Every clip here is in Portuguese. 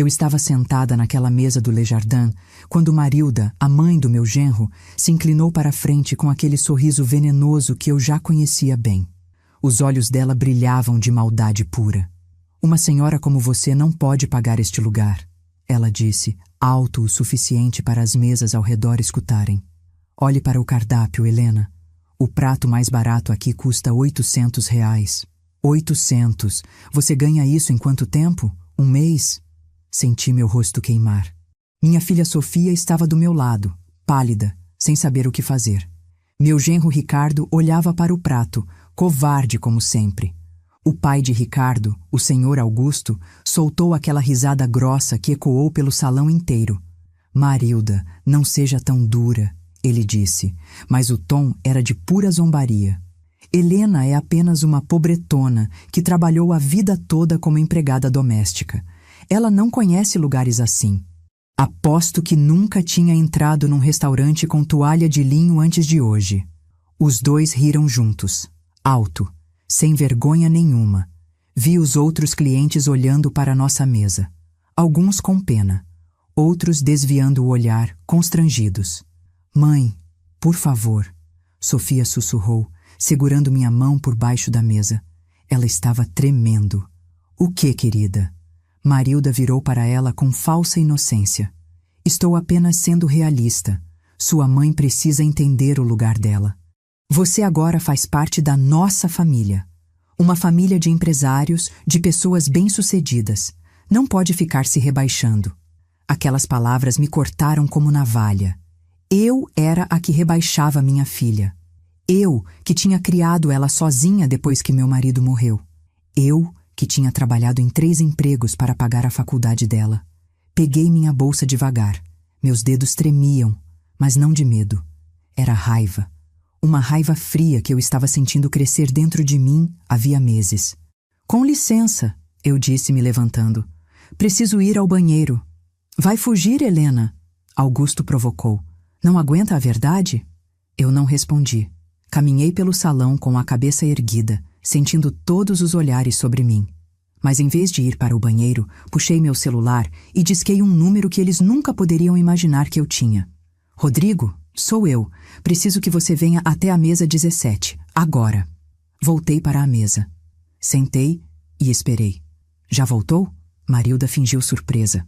Eu estava sentada naquela mesa do Le Jardin quando Marilda, a mãe do meu genro, se inclinou para a frente com aquele sorriso venenoso que eu já conhecia bem. Os olhos dela brilhavam de maldade pura. Uma senhora como você não pode pagar este lugar, ela disse, alto o suficiente para as mesas ao redor escutarem. Olhe para o cardápio, Helena. O prato mais barato aqui custa R$ 800. 800. Você ganha isso em quanto tempo? Um mês? Senti meu rosto queimar. Minha filha Sofia estava do meu lado, pálida, sem saber o que fazer. Meu genro Ricardo olhava para o prato, covarde como sempre. O pai de Ricardo, o senhor Augusto, soltou aquela risada grossa que ecoou pelo salão inteiro. Marilda, não seja tão dura, ele disse, mas o tom era de pura zombaria. Helena é apenas uma pobretona que trabalhou a vida toda como empregada doméstica. Ela não conhece lugares assim. Aposto que nunca tinha entrado num restaurante com toalha de linho antes de hoje. Os dois riram juntos, alto, sem vergonha nenhuma. Vi os outros clientes olhando para nossa mesa. Alguns com pena, outros desviando o olhar, constrangidos. Mãe, por favor, Sofia sussurrou, segurando minha mão por baixo da mesa. Ela estava tremendo. O que, querida? Marilda virou para ela com falsa inocência. Estou apenas sendo realista. Sua mãe precisa entender o lugar dela. Você agora faz parte da nossa família. Uma família de empresários, de pessoas bem-sucedidas. Não pode ficar se rebaixando. Aquelas palavras me cortaram como navalha. Eu era a que rebaixava minha filha. Eu, que tinha criado ela sozinha depois que meu marido morreu. Eu, que tinha trabalhado em 3 empregos para pagar a faculdade dela. Peguei minha bolsa devagar. Meus dedos tremiam, mas não de medo. Era raiva. Uma raiva fria que eu estava sentindo crescer dentro de mim havia meses. Com licença, eu disse me levantando. Preciso ir ao banheiro. Vai fugir, Helena? Augusto provocou. Não aguenta a verdade? Eu não respondi. Caminhei pelo salão com a cabeça erguida, sentindo todos os olhares sobre mim. Mas em vez de ir para o banheiro, puxei meu celular e disquei um número que eles nunca poderiam imaginar que eu tinha. Rodrigo, sou eu. Preciso que você venha até a mesa 17, agora. Voltei para a mesa. Sentei e esperei. Já voltou? Marilda fingiu surpresa.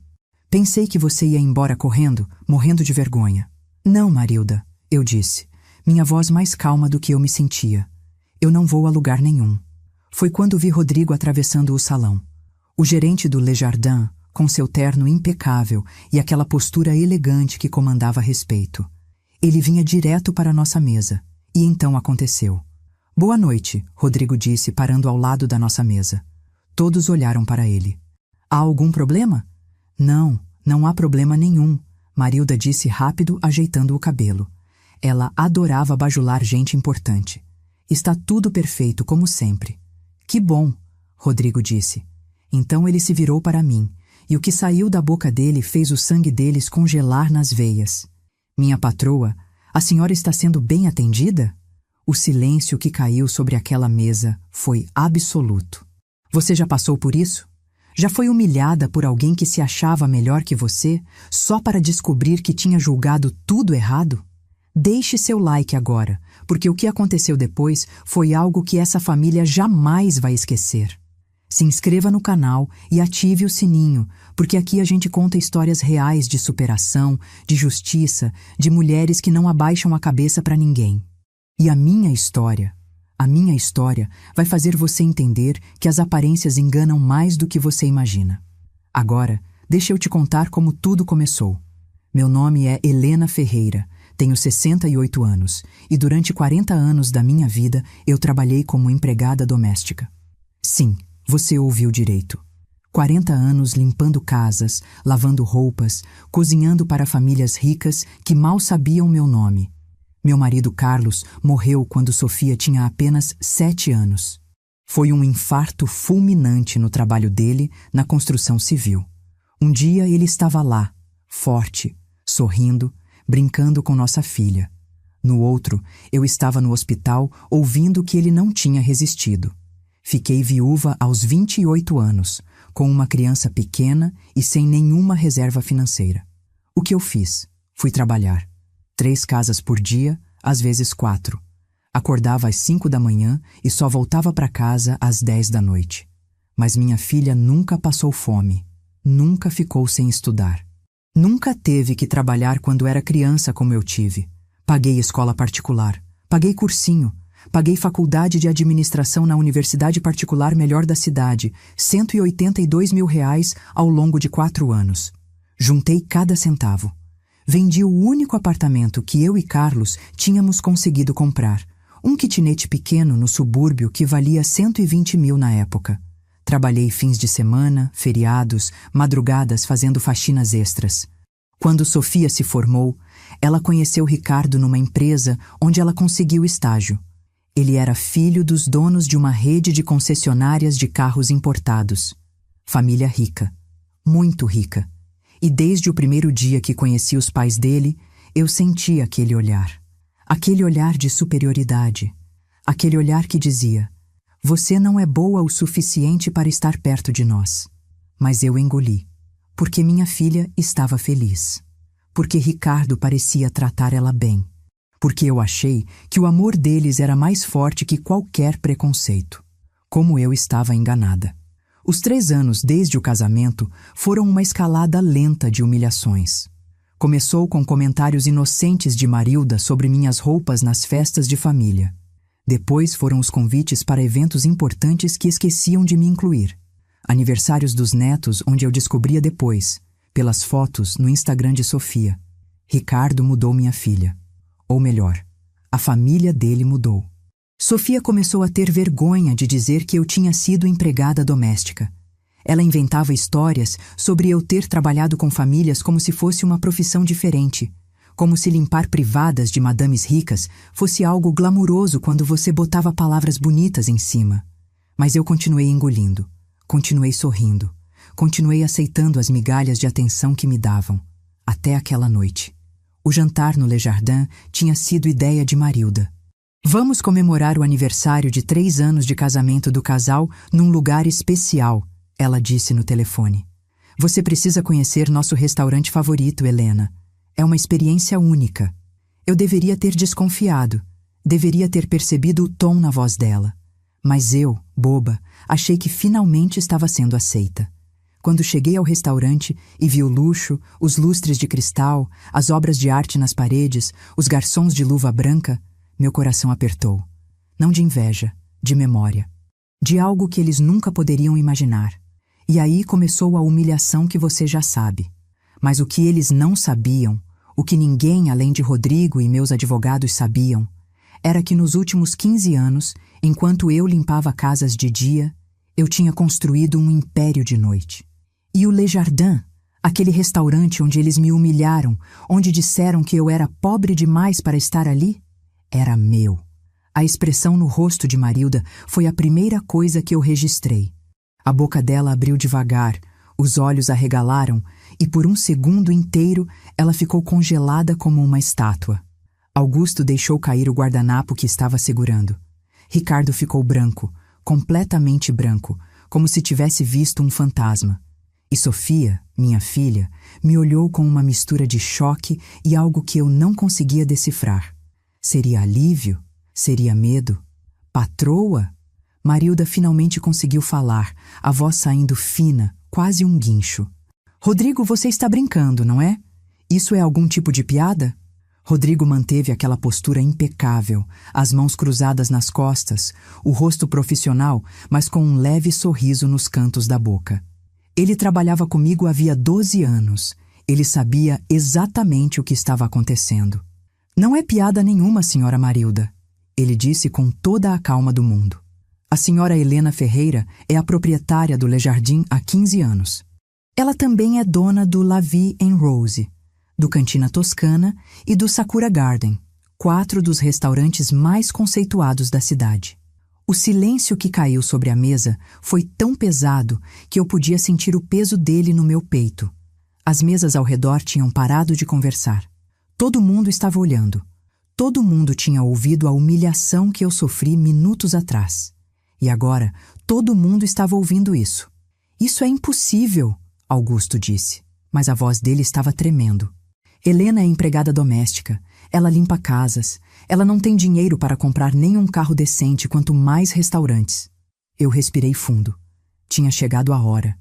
Pensei que você ia embora correndo, morrendo de vergonha. Não, Marilda, eu disse, minha voz mais calma do que eu me sentia. Eu não vou a lugar nenhum. Foi quando vi Rodrigo atravessando o salão. O gerente do Le Jardin, com seu terno impecável e aquela postura elegante que comandava respeito. Ele vinha direto para nossa mesa. E então aconteceu. Boa noite, Rodrigo disse, parando ao lado da nossa mesa. Todos olharam para ele. Há algum problema? Não, não há problema nenhum, Marilda disse rápido, ajeitando o cabelo. Ela adorava bajular gente importante. Está tudo perfeito, como sempre. Que bom, Rodrigo disse. Então ele se virou para mim, e o que saiu da boca dele fez o sangue deles congelar nas veias. Minha patroa, a senhora está sendo bem atendida? O silêncio que caiu sobre aquela mesa foi absoluto. Você já passou por isso? Já foi humilhada por alguém que se achava melhor que você, só para descobrir que tinha julgado tudo errado? Deixe seu like agora, porque o que aconteceu depois foi algo que essa família jamais vai esquecer. Se inscreva no canal e ative o sininho, porque aqui a gente conta histórias reais de superação, de justiça, de mulheres que não abaixam a cabeça para ninguém. E a minha história vai fazer você entender que as aparências enganam mais do que você imagina. Agora, deixa eu te contar como tudo começou. Meu nome é Helena Ferreira, tenho 68 anos e durante 40 anos da minha vida eu trabalhei como empregada doméstica. Sim, você ouviu direito. 40 anos limpando casas, lavando roupas, cozinhando para famílias ricas que mal sabiam meu nome. Meu marido Carlos morreu quando Sofia tinha apenas 7 anos. Foi um infarto fulminante no trabalho dele na construção civil. Um dia ele estava lá, forte, sorrindo, brincando com nossa filha. No outro, eu estava no hospital ouvindo que ele não tinha resistido. Fiquei viúva aos 28 anos, com uma criança pequena e sem nenhuma reserva financeira. O que eu fiz? Fui trabalhar. 3 casas por dia, às vezes 4. Acordava às 5 da manhã e só voltava para casa às 10 da noite. Mas minha filha nunca passou fome, nunca ficou sem estudar. Nunca teve que trabalhar quando era criança como eu tive. Paguei escola particular, paguei cursinho, paguei faculdade de administração na universidade particular melhor da cidade, R$ 182 mil ao longo de 4 anos. Juntei cada centavo. Vendi o único apartamento que eu e Carlos tínhamos conseguido comprar, um kitnet pequeno no subúrbio que valia 120 mil na época. Trabalhei fins de semana, feriados, madrugadas fazendo faxinas extras. Quando Sofia se formou, ela conheceu Ricardo numa empresa onde ela conseguiu estágio. Ele era filho dos donos de uma rede de concessionárias de carros importados. Família rica, muito rica. E desde o primeiro dia que conheci os pais dele, eu senti aquele olhar de superioridade, aquele olhar que dizia: você não é boa o suficiente para estar perto de nós. Mas eu engoli, porque minha filha estava feliz, porque Ricardo parecia tratar ela bem, porque eu achei que o amor deles era mais forte que qualquer preconceito. Como eu estava enganada. Os 3 anos desde o casamento foram uma escalada lenta de humilhações. Começou com comentários inocentes de Marilda sobre minhas roupas nas festas de família. Depois foram os convites para eventos importantes que esqueciam de me incluir. Aniversários dos netos, onde eu descobria depois, pelas fotos no Instagram de Sofia. Ricardo mudou minha filha. Ou melhor, a família dele mudou. Sofia começou a ter vergonha de dizer que eu tinha sido empregada doméstica. Ela inventava histórias sobre eu ter trabalhado com famílias como se fosse uma profissão diferente, como se limpar privadas de madames ricas fosse algo glamuroso quando você botava palavras bonitas em cima. Mas eu continuei engolindo, continuei sorrindo, continuei aceitando as migalhas de atenção que me davam, até aquela noite. O jantar no Le Jardin tinha sido ideia de Marilda. Vamos comemorar o aniversário de 3 anos de casamento do casal num lugar especial, ela disse no telefone. Você precisa conhecer nosso restaurante favorito, Helena. É uma experiência única. Eu deveria ter desconfiado, deveria ter percebido o tom na voz dela. Mas eu, boba, achei que finalmente estava sendo aceita. Quando cheguei ao restaurante e vi o luxo, os lustres de cristal, as obras de arte nas paredes, os garçons de luva branca, meu coração apertou. Não de inveja, de memória. De algo que eles nunca poderiam imaginar. E aí começou a humilhação que você já sabe. Mas o que eles não sabiam, o que ninguém além de Rodrigo e meus advogados sabiam, era que nos últimos 15 anos, enquanto eu limpava casas de dia, eu tinha construído um império de noite. E o Le Jardin, aquele restaurante onde eles me humilharam, onde disseram que eu era pobre demais para estar ali, era meu. A expressão no rosto de Marilda foi a primeira coisa que eu registrei. A boca dela abriu devagar, os olhos arregalaram e por um segundo inteiro ela ficou congelada como uma estátua. Augusto deixou cair o guardanapo que estava segurando. Ricardo ficou branco, completamente branco, como se tivesse visto um fantasma. E Sofia, minha filha, me olhou com uma mistura de choque e algo que eu não conseguia decifrar. Seria alívio? Seria medo? Patroa? Marilda finalmente conseguiu falar, a voz saindo fina, quase um guincho. Rodrigo, você está brincando, não é? Isso é algum tipo de piada? Rodrigo manteve aquela postura impecável, as mãos cruzadas nas costas, o rosto profissional, mas com um leve sorriso nos cantos da boca. Ele trabalhava comigo havia 12 anos. Ele sabia exatamente o que estava acontecendo. Não é piada nenhuma, senhora Marilda, ele disse com toda a calma do mundo. A senhora Helena Ferreira é a proprietária do Le Jardin há 15 anos. Ela também é dona do La Vie en Rose, do Cantina Toscana e do Sakura Garden, 4 dos restaurantes mais conceituados da cidade. O silêncio que caiu sobre a mesa foi tão pesado que eu podia sentir o peso dele no meu peito. As mesas ao redor tinham parado de conversar. Todo mundo estava olhando. Todo mundo tinha ouvido a humilhação que eu sofri minutos atrás. E agora, todo mundo estava ouvindo isso. Isso é impossível, Augusto disse, mas a voz dele estava tremendo. Helena é empregada doméstica, ela limpa casas, ela não tem dinheiro para comprar nem um carro decente, quanto mais restaurantes. Eu respirei fundo. Tinha chegado a hora.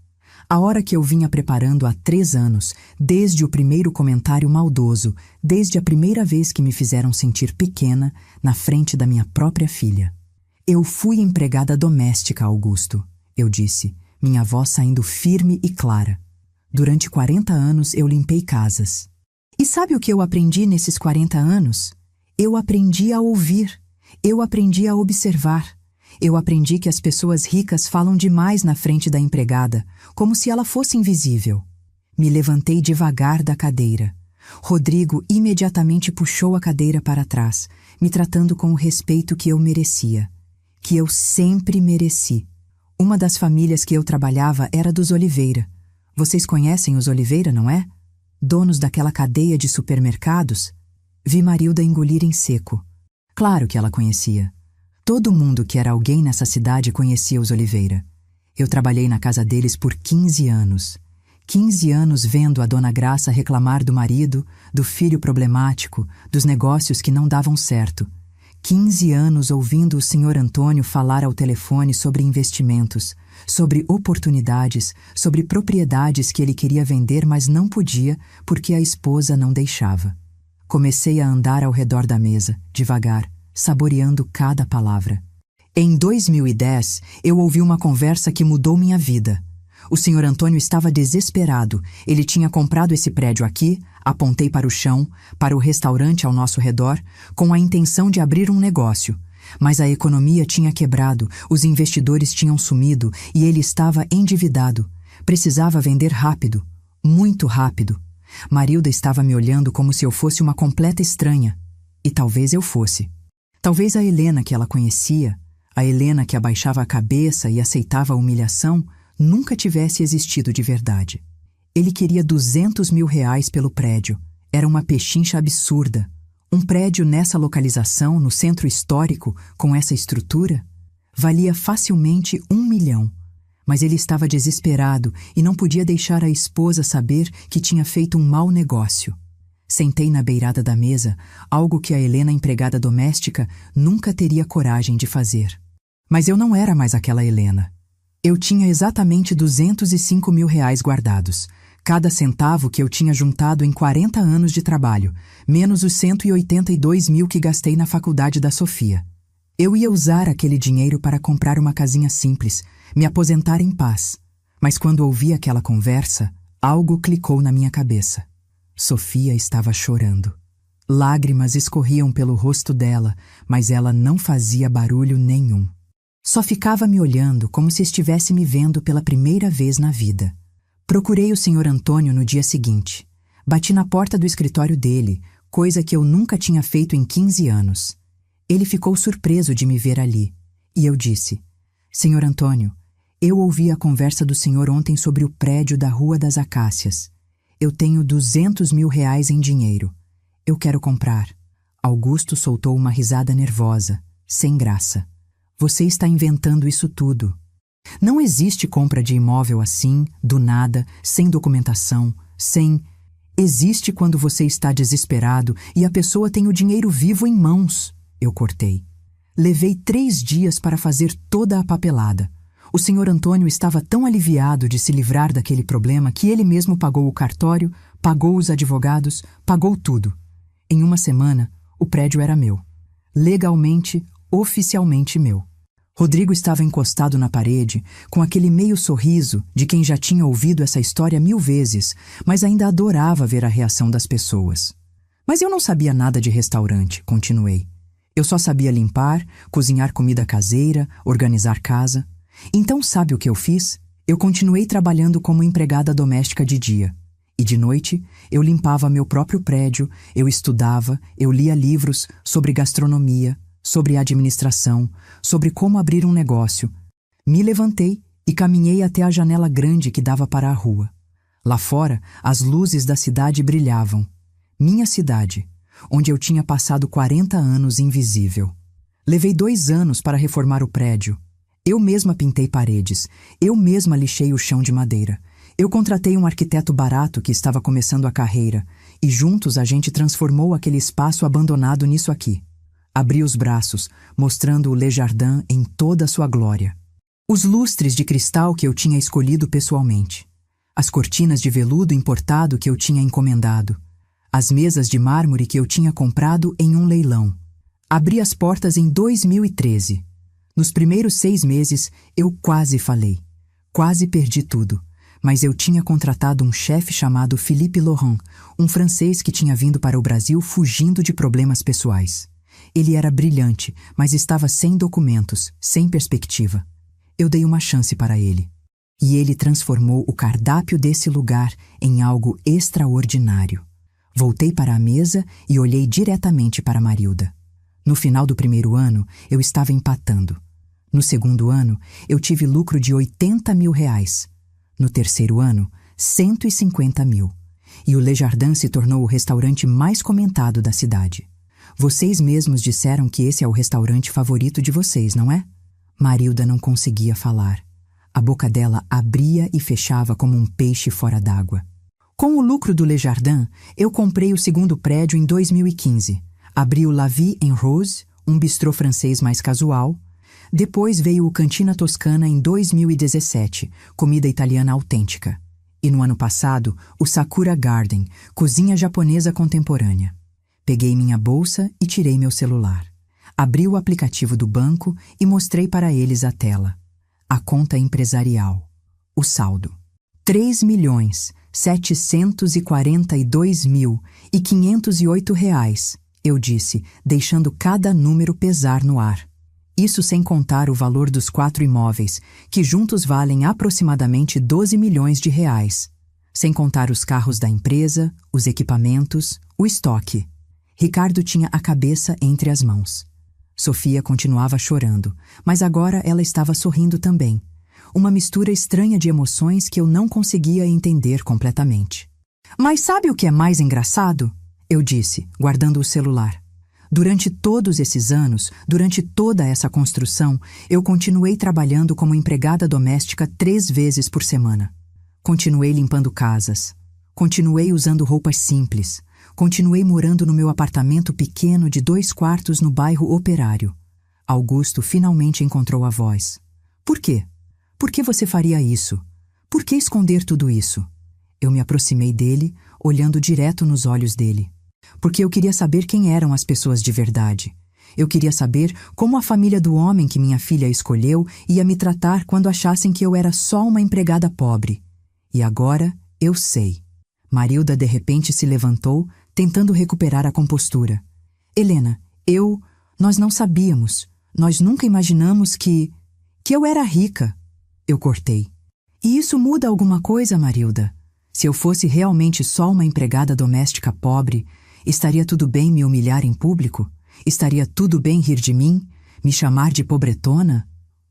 A hora que eu vinha preparando há 3 anos, desde o primeiro comentário maldoso, desde a primeira vez que me fizeram sentir pequena na frente da minha própria filha. Eu fui empregada doméstica, Augusto, eu disse, minha voz saindo firme e clara. Durante 40 anos eu limpei casas. E sabe o que eu aprendi nesses 40 anos? Eu aprendi a ouvir. Eu aprendi a observar. Eu aprendi que as pessoas ricas falam demais na frente da empregada, como se ela fosse invisível. Me levantei devagar da cadeira. Rodrigo imediatamente puxou a cadeira para trás, me tratando com o respeito que eu merecia, que eu sempre mereci. Uma das famílias que eu trabalhava era dos Oliveira. Vocês conhecem os Oliveira, não é? Donos daquela cadeia de supermercados? Vi Marilda engolir em seco. Claro que ela conhecia. Todo mundo que era alguém nessa cidade conhecia os Oliveira. Eu trabalhei na casa deles por 15 anos. 15 anos vendo a Dona Graça reclamar do marido, do filho problemático, dos negócios que não davam certo. 15 anos ouvindo o Sr. Antônio falar ao telefone sobre investimentos, sobre oportunidades, sobre propriedades que ele queria vender, mas não podia porque a esposa não deixava. Comecei a andar ao redor da mesa, devagar, saboreando cada palavra. Em 2010, eu ouvi uma conversa que mudou minha vida. O Sr. Antônio estava desesperado. Ele tinha comprado esse prédio aqui, apontei para o chão, para o restaurante ao nosso redor, com a intenção de abrir um negócio. Mas a economia tinha quebrado, os investidores tinham sumido e ele estava endividado. Precisava vender rápido, muito rápido. Marilda estava me olhando como se eu fosse uma completa estranha. E talvez eu fosse. Talvez a Helena que ela conhecia, a Helena que abaixava a cabeça e aceitava a humilhação, nunca tivesse existido de verdade. Ele queria 200 mil reais pelo prédio. Era uma pechincha absurda. Um prédio nessa localização, no centro histórico, com essa estrutura, valia facilmente 1 milhão. Mas ele estava desesperado e não podia deixar a esposa saber que tinha feito um mau negócio. Sentei na beirada da mesa, algo que a Helena, empregada doméstica, nunca teria coragem de fazer. Mas eu não era mais aquela Helena. Eu tinha exatamente 205 mil reais guardados. Cada centavo que eu tinha juntado em 40 anos de trabalho, menos os 182 mil que gastei na faculdade da Sofia. Eu ia usar aquele dinheiro para comprar uma casinha simples, me aposentar em paz. Mas quando ouvi aquela conversa, algo clicou na minha cabeça. Sofia estava chorando. Lágrimas escorriam pelo rosto dela, mas ela não fazia barulho nenhum. Só ficava me olhando como se estivesse me vendo pela primeira vez na vida. Procurei o Sr. Antônio no dia seguinte. Bati na porta do escritório dele, coisa que eu nunca tinha feito em 15 anos. Ele ficou surpreso de me ver ali. E eu disse, Sr. Antônio, eu ouvi a conversa do senhor ontem sobre o prédio da Rua das Acácias. Eu tenho 200 mil reais em dinheiro. Eu quero comprar. Augusto soltou uma risada nervosa, sem graça. Você está inventando isso tudo. Não existe compra de imóvel assim, do nada, sem documentação, sem... Existe quando você está desesperado e a pessoa tem o dinheiro vivo em mãos. Eu cortei. Levei 3 dias para fazer toda a papelada. O Sr. Antônio estava tão aliviado de se livrar daquele problema que ele mesmo pagou o cartório, pagou os advogados, pagou tudo. Em 1 semana, o prédio era meu. Legalmente, oficialmente meu. Rodrigo estava encostado na parede, com aquele meio sorriso de quem já tinha ouvido essa história 1000 vezes, mas ainda adorava ver a reação das pessoas. Mas eu não sabia nada de restaurante, continuei. Eu só sabia limpar, cozinhar comida caseira, organizar casa. Então sabe o que eu fiz? Eu continuei trabalhando como empregada doméstica de dia. E de noite, eu limpava meu próprio prédio, eu estudava, eu lia livros sobre gastronomia, sobre administração, sobre como abrir um negócio. Me levantei e caminhei até a janela grande que dava para a rua. Lá fora, as luzes da cidade brilhavam. Minha cidade, onde eu tinha passado 40 anos invisível. Levei 2 anos para reformar o prédio. Eu mesma pintei paredes, eu mesma lixei o chão de madeira. Eu contratei um arquiteto barato que estava começando a carreira, e juntos a gente transformou aquele espaço abandonado nisso aqui. Abri os braços, mostrando o Le Jardin em toda a sua glória. Os lustres de cristal que eu tinha escolhido pessoalmente. As cortinas de veludo importado que eu tinha encomendado. As mesas de mármore que eu tinha comprado em um leilão. Abri as portas em 2013. Nos primeiros 6 meses, eu quase falei. Quase perdi tudo. Mas eu tinha contratado um chefe chamado Philippe Laurent, um francês que tinha vindo para o Brasil fugindo de problemas pessoais. Ele era brilhante, mas estava sem documentos, sem perspectiva. Eu dei uma chance para ele. E ele transformou o cardápio desse lugar em algo extraordinário. Voltei para a mesa e olhei diretamente para Marilda. No final do primeiro ano, eu estava empatando. No segundo ano, eu tive lucro de 80 mil reais. No terceiro ano, 150 mil. E o Le Jardin se tornou o restaurante mais comentado da cidade. Vocês mesmos disseram que esse é o restaurante favorito de vocês, não é? Marilda não conseguia falar. A boca dela abria e fechava como um peixe fora d'água. Com o lucro do Le Jardin, eu comprei o segundo prédio em 2015. Abri o La Vie en Rose, um bistrô francês mais casual. Depois veio o Cantina Toscana em 2017, comida italiana autêntica. E no ano passado, o Sakura Garden, cozinha japonesa contemporânea. Peguei minha bolsa e tirei meu celular. Abri o aplicativo do banco e mostrei para eles a tela. A conta empresarial. O saldo. 3.742.508 reais, eu disse, deixando cada número pesar no ar. Isso sem contar o valor dos 4 imóveis, que juntos valem aproximadamente 12 milhões de reais. Sem contar os carros da empresa, os equipamentos, o estoque. Ricardo tinha a cabeça entre as mãos. Sofia continuava chorando, mas agora ela estava sorrindo também. Uma mistura estranha de emoções que eu não conseguia entender completamente. Mas sabe o que é mais engraçado? Eu disse, guardando o celular. Durante todos esses anos, durante toda essa construção, eu continuei trabalhando como empregada doméstica 3 vezes por semana. Continuei limpando casas. Continuei usando roupas simples. Continuei morando no meu apartamento pequeno de 2 quartos no bairro Operário. Augusto finalmente encontrou a voz. Por quê? Por que você faria isso? Por que esconder tudo isso? Eu me aproximei dele, olhando direto nos olhos dele. Porque eu queria saber quem eram as pessoas de verdade. Eu queria saber como a família do homem que minha filha escolheu ia me tratar quando achassem que eu era só uma empregada pobre. E agora eu sei. Marilda de repente se levantou, tentando recuperar a compostura. Helena, nós não sabíamos. Nós nunca imaginamos que eu era rica. Eu cortei. E isso muda alguma coisa, Marilda? Se eu fosse realmente só uma empregada doméstica pobre, estaria tudo bem me humilhar em público? Estaria tudo bem rir de mim? Me chamar de pobretona?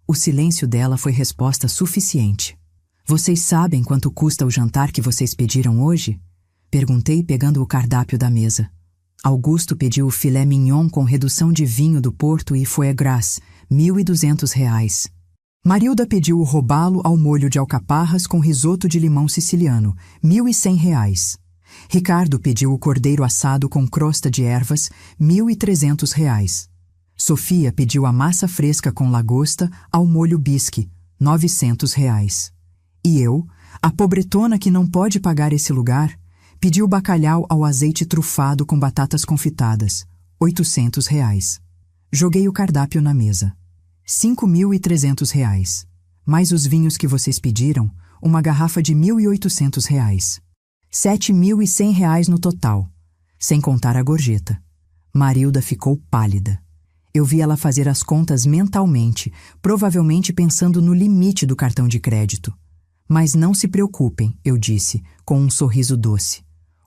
O silêncio dela foi resposta suficiente. Vocês sabem quanto custa o jantar que vocês pediram hoje? Perguntei pegando o cardápio da mesa. Augusto pediu o filé mignon com redução de vinho do Porto e foie gras, R$ 1.200. Marilda pediu o robalo ao molho de alcaparras com risoto de limão siciliano, R$ 1.100. Ricardo pediu o cordeiro assado com crosta de ervas, R$ 1.300. Sofia pediu a massa fresca com lagosta ao molho bisque, R$ 900. E eu, a pobretona que não pode pagar esse lugar, pedi o bacalhau ao azeite trufado com batatas confitadas, R$ 800. Joguei o cardápio na mesa. R$ 5.300. Mais os vinhos que vocês pediram, uma garrafa de R$ 1.800. R$ 7.100 no total, sem contar a gorjeta. Marilda ficou pálida. Eu vi ela fazer as contas mentalmente, provavelmente pensando no limite do cartão de crédito. Mas não se preocupem, eu disse, com um sorriso doce.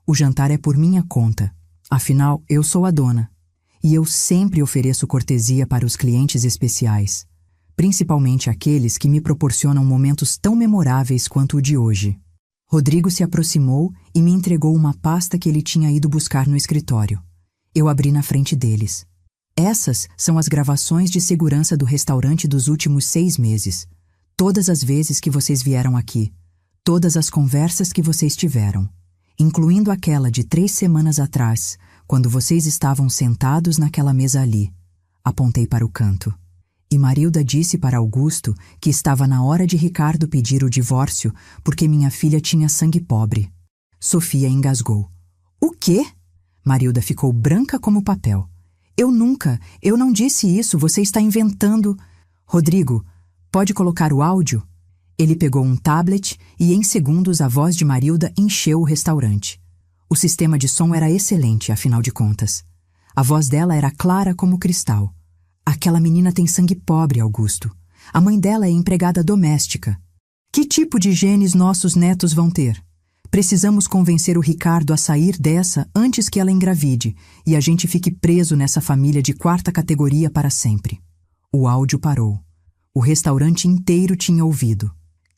O jantar é por minha conta. Afinal, eu sou a dona. E eu sempre ofereço cortesia para os clientes especiais, principalmente aqueles que me proporcionam momentos tão memoráveis quanto o de hoje. Rodrigo se aproximou e me entregou uma pasta que ele tinha ido buscar no escritório. Eu abri na frente deles. Essas são as gravações de segurança do restaurante dos últimos 6 meses. Todas as vezes que vocês vieram aqui. Todas as conversas que vocês tiveram. Incluindo aquela de 3 semanas atrás, quando vocês estavam sentados naquela mesa ali. Apontei para o canto. E Marilda disse para Augusto que estava na hora de Ricardo pedir o divórcio porque minha filha tinha sangue pobre. Sofia engasgou. O quê? Marilda ficou branca como papel. Eu não disse isso, você está inventando. Rodrigo, pode colocar o áudio? Ele pegou um tablet e em segundos a voz de Marilda encheu o restaurante. O sistema de som era excelente, afinal de contas. A voz dela era clara como cristal. Aquela menina tem sangue pobre, Augusto. A mãe dela é empregada doméstica. Que tipo de genes nossos netos vão ter? Precisamos convencer o Ricardo a sair dessa antes que ela engravide e a gente fique preso nessa família de 4ª categoria para sempre. O áudio parou. O restaurante inteiro tinha ouvido.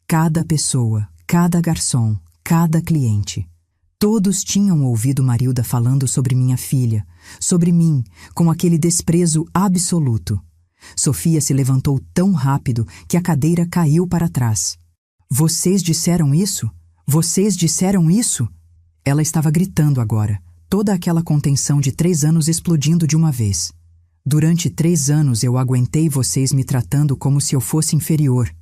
Cada pessoa, cada garçom, cada cliente. Todos tinham ouvido Marilda falando sobre minha filha, sobre mim, com aquele desprezo absoluto. Sofia se levantou tão rápido que a cadeira caiu para trás. Vocês disseram isso? Vocês disseram isso? Ela estava gritando agora, toda aquela contenção de 3 anos explodindo de uma vez. Durante 3 anos eu aguentei vocês me tratando como se eu fosse inferior.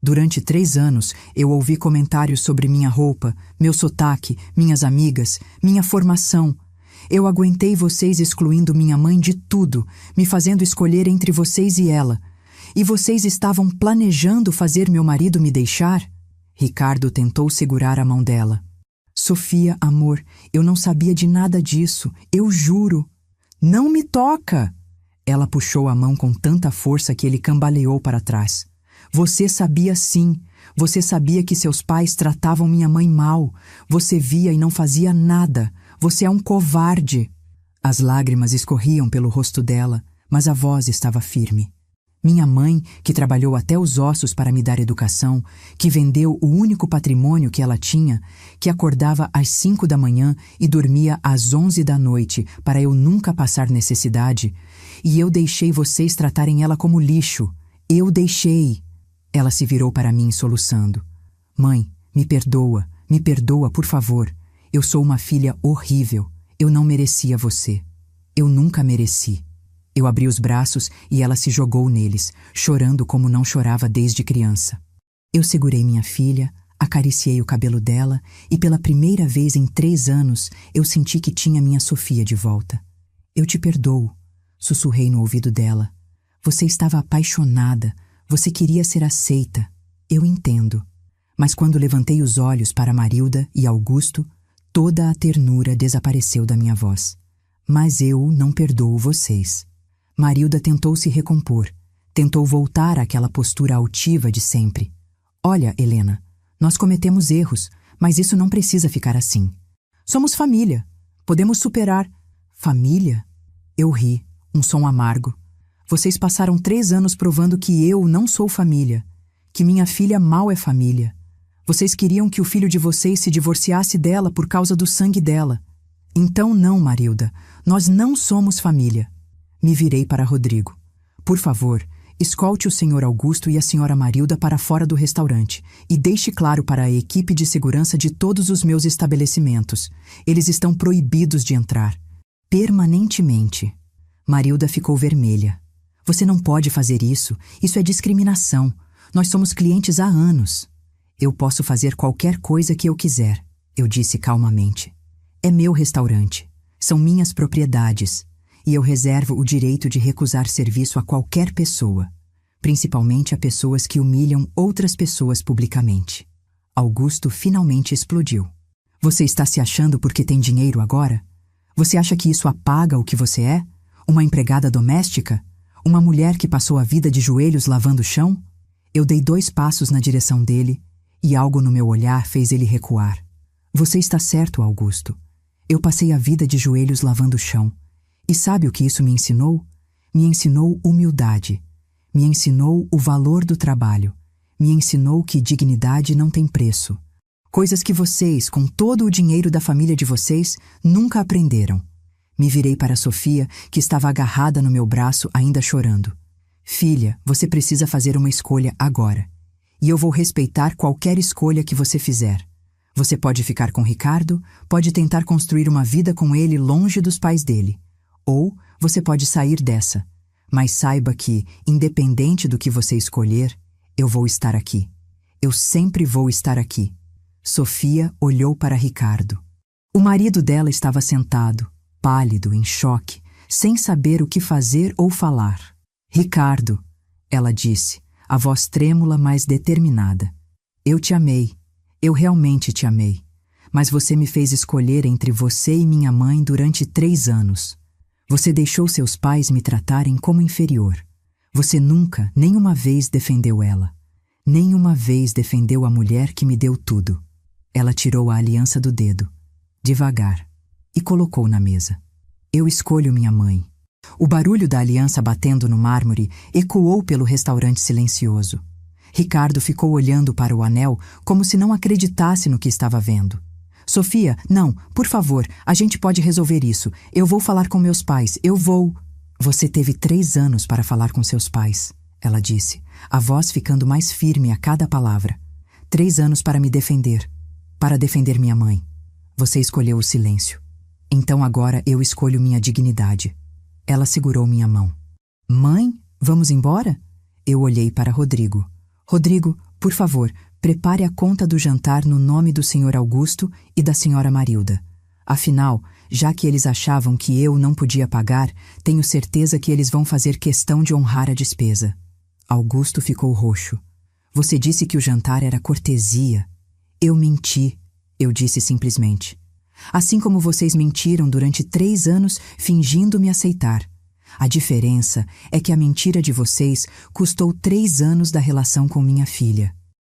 Durante 3 anos, eu ouvi comentários sobre minha roupa, meu sotaque, minhas amigas, minha formação. Eu aguentei vocês excluindo minha mãe de tudo, me fazendo escolher entre vocês e ela. E vocês estavam planejando fazer meu marido me deixar? Ricardo tentou segurar a mão dela. Sofia, amor, eu não sabia de nada disso, eu juro. Não me toca! Ela puxou a mão com tanta força que ele cambaleou para trás. Você sabia sim. Você sabia que seus pais tratavam minha mãe mal. Você via e não fazia nada. Você é um covarde. As lágrimas escorriam pelo rosto dela, mas a voz estava firme. Minha mãe, que trabalhou até os ossos para me dar educação, que vendeu o único patrimônio que ela tinha, que acordava às 5 da manhã e dormia às 11 da noite para eu nunca passar necessidade, e eu deixei vocês tratarem ela como lixo. Eu deixei. Ela se virou para mim soluçando. Mãe, me perdoa, por favor. Eu sou uma filha horrível. Eu não merecia você. Eu nunca mereci. Eu abri os braços e ela se jogou neles, chorando como não chorava desde criança. Eu segurei minha filha, acariciei o cabelo dela e pela primeira vez em 3 anos eu senti que tinha minha Sofia de volta. Eu te perdoo, sussurrei no ouvido dela. Você estava apaixonada. Você queria ser aceita, eu entendo. Mas quando levantei os olhos para Marilda e Augusto, toda a ternura desapareceu da minha voz. Mas eu não perdoo vocês. Marilda tentou se recompor, tentou voltar àquela postura altiva de sempre. Olha, Helena, nós cometemos erros, mas isso não precisa ficar assim. Somos família, podemos superar. Família? Eu ri, um som amargo. Vocês passaram 3 anos provando que eu não sou família, que minha filha mal é família. Vocês queriam que o filho de vocês se divorciasse dela por causa do sangue dela. Então não, Marilda, nós não somos família. Me virei para Rodrigo. Por favor, escolte o Sr. Augusto e a Sra. Marilda para fora do restaurante e deixe claro para a equipe de segurança de todos os meus estabelecimentos. Eles estão proibidos de entrar. Permanentemente. Marilda ficou vermelha. Você não pode fazer isso. Isso é discriminação. Nós somos clientes há anos. Eu posso fazer qualquer coisa que eu quiser, eu disse calmamente. É meu restaurante. São minhas propriedades. E eu reservo o direito de recusar serviço a qualquer pessoa, principalmente a pessoas que humilham outras pessoas publicamente. Augusto finalmente explodiu. Você está se achando porque tem dinheiro agora? Você acha que isso apaga o que você é? Uma empregada doméstica? Uma mulher que passou a vida de joelhos lavando o chão? Eu dei 2 passos na direção dele e algo no meu olhar fez ele recuar. Você está certo, Augusto. Eu passei a vida de joelhos lavando o chão. E sabe o que isso me ensinou? Me ensinou humildade. Me ensinou o valor do trabalho. Me ensinou que dignidade não tem preço. Coisas que vocês, com todo o dinheiro da família de vocês, nunca aprenderam. Me virei para Sofia, que estava agarrada no meu braço, ainda chorando. Filha, você precisa fazer uma escolha agora. E eu vou respeitar qualquer escolha que você fizer. Você pode ficar com Ricardo, pode tentar construir uma vida com ele longe dos pais dele. Ou você pode sair dessa. Mas saiba que, independente do que você escolher, eu vou estar aqui. Eu sempre vou estar aqui. Sofia olhou para Ricardo. O marido dela estava sentado, pálido, em choque, sem saber o que fazer ou falar. Ricardo, ela disse, a voz trêmula, mas determinada. Eu te amei. Eu realmente te amei. Mas você me fez escolher entre você e minha mãe durante 3 anos. Você deixou seus pais me tratarem como inferior. Você nunca, nem uma vez defendeu ela. Nem uma vez defendeu a mulher que me deu tudo. Ela tirou a aliança do dedo, devagar, e colocou na mesa. Eu escolho minha mãe. O barulho da aliança batendo no mármore ecoou pelo restaurante silencioso. Ricardo ficou olhando para o anel como se não acreditasse no que estava vendo. Sofia, não, por favor, a gente pode resolver isso. Eu vou falar com meus pais, eu vou... Você teve 3 anos para falar com seus pais, ela disse, a voz ficando mais firme a cada palavra. 3 anos para me defender, para defender minha mãe. Você escolheu o silêncio. Então agora eu escolho minha dignidade. Ela segurou minha mão. Mãe, vamos embora? Eu olhei para Rodrigo. Rodrigo, por favor, prepare a conta do jantar no nome do Sr. Augusto e da Sra. Marilda. Afinal, já que eles achavam que eu não podia pagar, tenho certeza que eles vão fazer questão de honrar a despesa. Augusto ficou roxo. Você disse que o jantar era cortesia. Eu menti, eu disse simplesmente. Assim como vocês mentiram durante 3 anos fingindo me aceitar. A diferença é que a mentira de vocês custou 3 anos da relação com minha filha.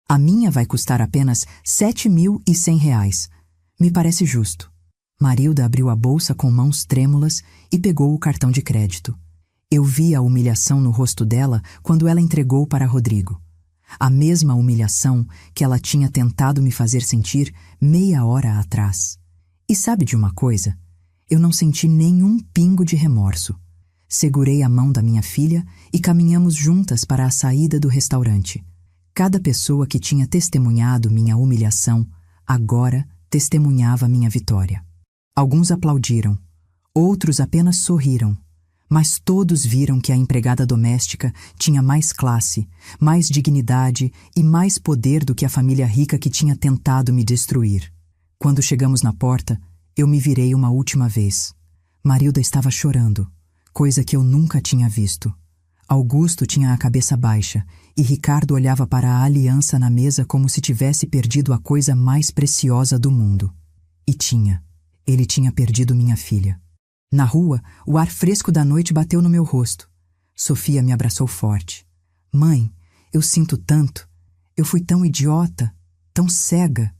A minha vai custar apenas R$7.100. Me parece justo. Marilda abriu a bolsa com mãos trêmulas e pegou o cartão de crédito. Eu vi a humilhação no rosto dela quando ela entregou para Rodrigo. A mesma humilhação que ela tinha tentado me fazer sentir meia hora atrás. E sabe de uma coisa? Eu não senti nenhum pingo de remorso. Segurei a mão da minha filha e caminhamos juntas para a saída do restaurante. Cada pessoa que tinha testemunhado minha humilhação, agora testemunhava minha vitória. Alguns aplaudiram, outros apenas sorriram, mas todos viram que a empregada doméstica tinha mais classe, mais dignidade e mais poder do que a família rica que tinha tentado me destruir. Quando chegamos na porta, eu me virei uma última vez. Marilda estava chorando, coisa que eu nunca tinha visto. Augusto tinha a cabeça baixa e Ricardo olhava para a aliança na mesa como se tivesse perdido a coisa mais preciosa do mundo. E ele tinha perdido minha filha. Na rua, o ar fresco da noite bateu no meu rosto. Sofia me abraçou forte. Mãe, eu sinto tanto. Eu fui tão idiota, tão cega.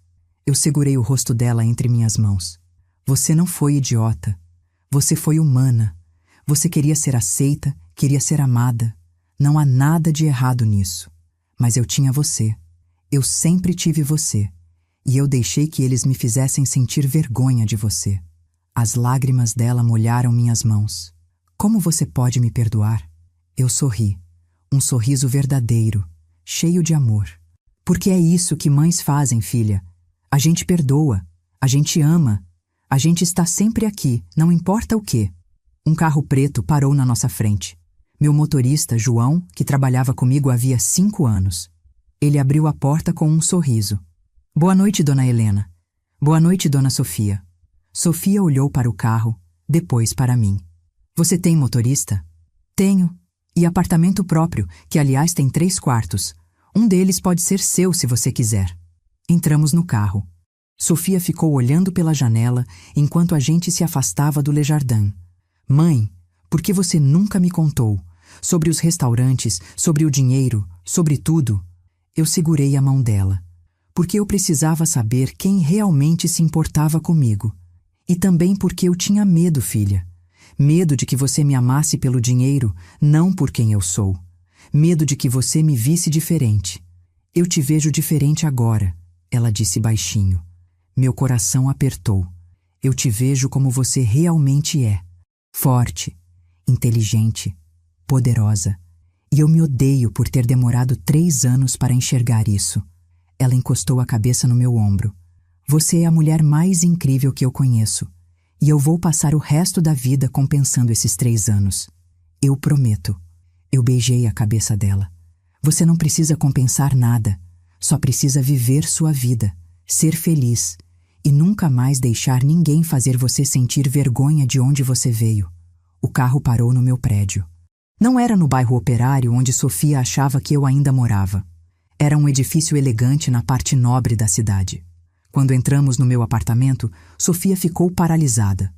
Eu segurei o rosto dela entre minhas mãos. Você não foi idiota. Você foi humana. Você queria ser aceita, queria ser amada. Não há nada de errado nisso. Mas eu tinha você. Eu sempre tive você. E eu deixei que eles me fizessem sentir vergonha de você. As lágrimas dela molharam minhas mãos. Como você pode me perdoar? Eu sorri. Um sorriso verdadeiro, cheio de amor. Porque é isso que mães fazem, filha. A gente perdoa, a gente ama, a gente está sempre aqui, não importa o quê. Um carro preto parou na nossa frente. Meu motorista, João, que trabalhava comigo havia 5 anos. Ele abriu a porta com um sorriso. Boa noite, dona Helena. Boa noite, dona Sofia. Sofia olhou para o carro, depois para mim. Você tem motorista? Tenho. E apartamento próprio, que aliás tem 3 quartos. Um deles pode ser seu se você quiser. Entramos no carro. Sofia ficou olhando pela janela enquanto a gente se afastava do Le Jardin. Mãe, por que você nunca me contou? Sobre os restaurantes, sobre o dinheiro, sobre tudo. Eu segurei a mão dela. Porque eu precisava saber quem realmente se importava comigo. E também porque eu tinha medo, filha. Medo de que você me amasse pelo dinheiro, não por quem eu sou. Medo de que você me visse diferente. Eu te vejo diferente agora, ela disse baixinho. Meu coração apertou. Eu te vejo como você realmente é. Forte, inteligente, poderosa. E eu me odeio por ter demorado 3 anos para enxergar isso. Ela encostou a cabeça no meu ombro. Você é a mulher mais incrível que eu conheço. E eu vou passar o resto da vida compensando esses 3 anos. Eu prometo. Eu beijei a cabeça dela. Você não precisa compensar nada. Só precisa viver sua vida, ser feliz e nunca mais deixar ninguém fazer você sentir vergonha de onde você veio. O carro parou no meu prédio. Não era no bairro Operário onde Sofia achava que eu ainda morava. Era um edifício elegante na parte nobre da cidade. Quando entramos no meu apartamento, Sofia ficou paralisada.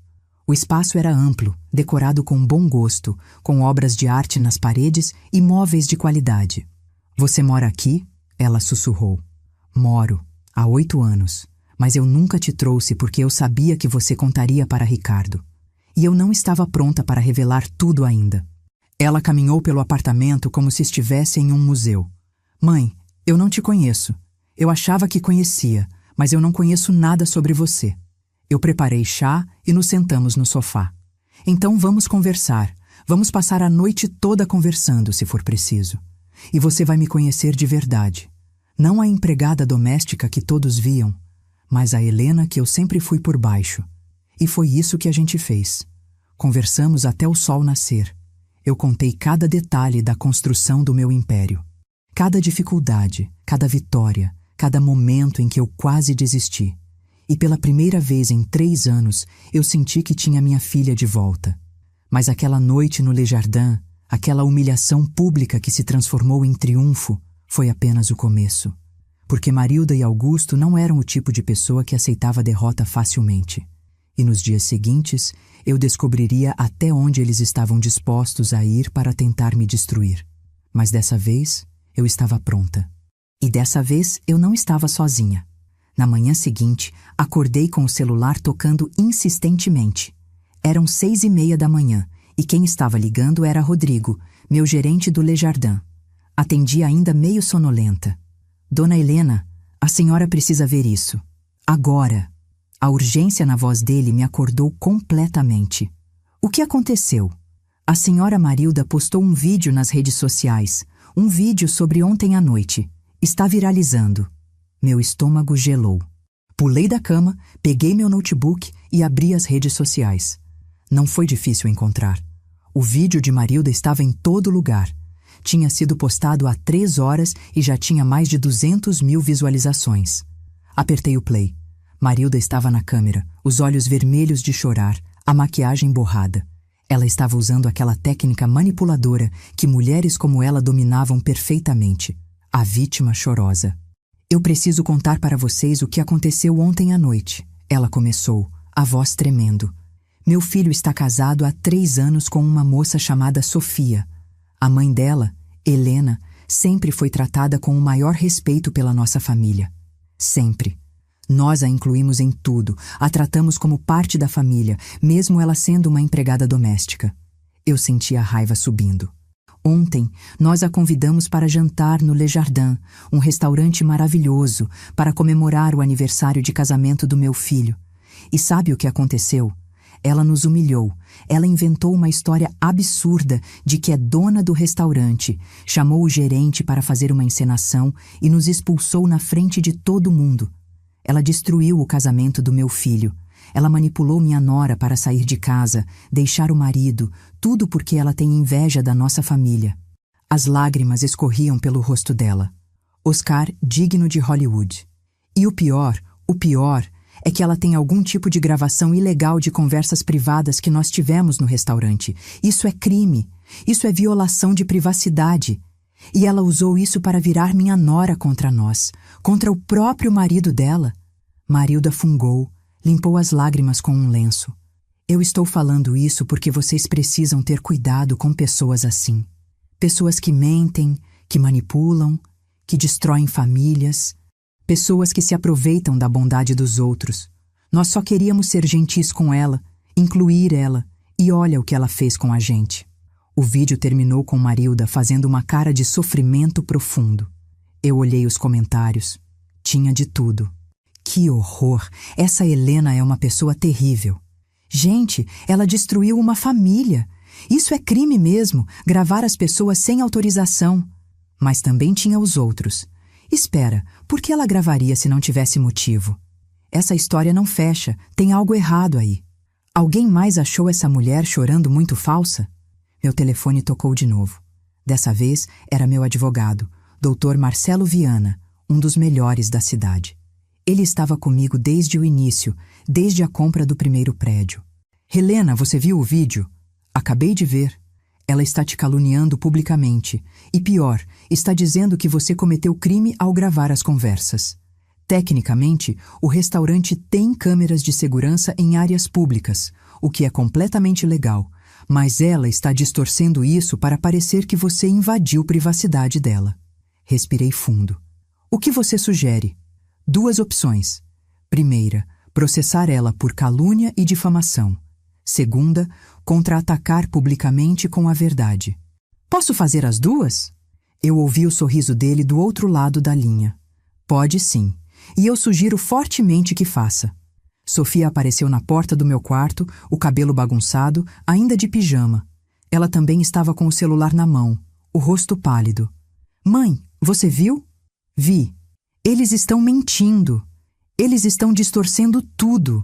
O espaço era amplo, decorado com bom gosto, com obras de arte nas paredes e móveis de qualidade. Você mora aqui? Ela sussurrou. Moro, há 8 anos, mas eu nunca te trouxe porque eu sabia que você contaria para Ricardo. E eu não estava pronta para revelar tudo ainda. Ela caminhou pelo apartamento como se estivesse em um museu. Mãe, eu não te conheço. Eu achava que conhecia, mas eu não conheço nada sobre você. Eu preparei chá e nos sentamos no sofá. Então vamos conversar. Vamos passar a noite toda conversando, se for preciso. E você vai me conhecer de verdade. Não a empregada doméstica que todos viam, mas a Helena que eu sempre fui por baixo. E foi isso que a gente fez. Conversamos até o sol nascer. Eu contei cada detalhe da construção do meu império. Cada dificuldade, cada vitória, cada momento em que eu quase desisti. E pela primeira vez em 3 anos, eu senti que tinha minha filha de volta. Mas aquela noite no Le Jardin, aquela humilhação pública que se transformou em triunfo, foi apenas o começo. Porque Marilda e Augusto não eram o tipo de pessoa que aceitava a derrota facilmente. E nos dias seguintes, eu descobriria até onde eles estavam dispostos a ir para tentar me destruir. Mas dessa vez, eu estava pronta. E dessa vez, eu não estava sozinha. Na manhã seguinte, acordei com o celular tocando insistentemente. Eram 6h30 da manhã, e quem estava ligando era Rodrigo, meu gerente do Le Jardin. Atendi ainda meio sonolenta. Dona Helena, a senhora precisa ver isso. Agora. A urgência na voz dele me acordou completamente. O que aconteceu? A senhora Marilda postou um vídeo nas redes sociais. Um vídeo sobre ontem à noite. Está viralizando. Meu estômago gelou. Pulei da cama, peguei meu notebook e abri as redes sociais. Não foi difícil encontrar. O vídeo de Marilda estava em todo lugar. Tinha sido postado há 3 horas e já tinha mais de 200.000 visualizações. Apertei o play. Marilda estava na câmera, os olhos vermelhos de chorar, a maquiagem borrada. Ela estava usando aquela técnica manipuladora que mulheres como ela dominavam perfeitamente. A vítima chorosa. Eu preciso contar para vocês o que aconteceu ontem à noite. Ela começou, a voz tremendo. Meu filho está casado há 3 anos com uma moça chamada Sofia. A mãe dela, Helena, sempre foi tratada com o maior respeito pela nossa família. Sempre. Nós a incluímos em tudo, a tratamos como parte da família, mesmo ela sendo uma empregada doméstica. Eu senti a raiva subindo. Ontem, nós a convidamos para jantar no Le Jardin, um restaurante maravilhoso, para comemorar o aniversário de casamento do meu filho. E sabe o que aconteceu? Ela nos humilhou. Ela inventou uma história absurda de que é dona do restaurante, chamou o gerente para fazer uma encenação e nos expulsou na frente de todo mundo. Ela destruiu o casamento do meu filho. Ela manipulou minha nora para sair de casa, deixar o marido, tudo porque ela tem inveja da nossa família. As lágrimas escorriam pelo rosto dela. Oscar digno de Hollywood. E o pior é que ela tem algum tipo de gravação ilegal de conversas privadas que nós tivemos no restaurante. Isso é crime. Isso é violação de privacidade. E ela usou isso para virar minha nora contra nós, contra o próprio marido dela. Marilda fungou, limpou as lágrimas com um lenço. Eu estou falando isso porque vocês precisam ter cuidado com pessoas assim. Pessoas que mentem, que manipulam, que destroem famílias. Pessoas que se aproveitam da bondade dos outros. Nós só queríamos ser gentis com ela, incluir ela, e olha o que ela fez com a gente. O vídeo terminou com Marilda fazendo uma cara de sofrimento profundo. Eu olhei os comentários. Tinha de tudo. Que horror! Essa Helena é uma pessoa terrível. Gente, ela destruiu uma família. Isso é crime mesmo, gravar as pessoas sem autorização. Mas também tinha os outros. Espera, por que ela gravaria se não tivesse motivo? Essa história não fecha, tem algo errado aí. Alguém mais achou essa mulher chorando muito falsa? Meu telefone tocou de novo. Dessa vez era meu advogado, Dr. Marcelo Viana, um dos melhores da cidade. Ele estava comigo desde o início, desde a compra do primeiro prédio. Helena, você viu o vídeo? Acabei de ver. Ela está te caluniando publicamente. E pior, está dizendo que você cometeu crime ao gravar as conversas. Tecnicamente, o restaurante tem câmeras de segurança em áreas públicas, o que é completamente legal, mas ela está distorcendo isso para parecer que você invadiu privacidade dela. Respirei fundo. O que você sugere? 2 opções. Primeira, processar ela por calúnia e difamação. Segunda, contra-atacar publicamente com a verdade. Posso fazer as 2? Eu ouvi o sorriso dele do outro lado da linha. Pode sim, e eu sugiro fortemente que faça. Sofia apareceu na porta do meu quarto, o cabelo bagunçado, ainda de pijama. Ela também estava com o celular na mão, o rosto pálido. Mãe, você viu? Vi. Eles estão mentindo. Eles estão distorcendo tudo.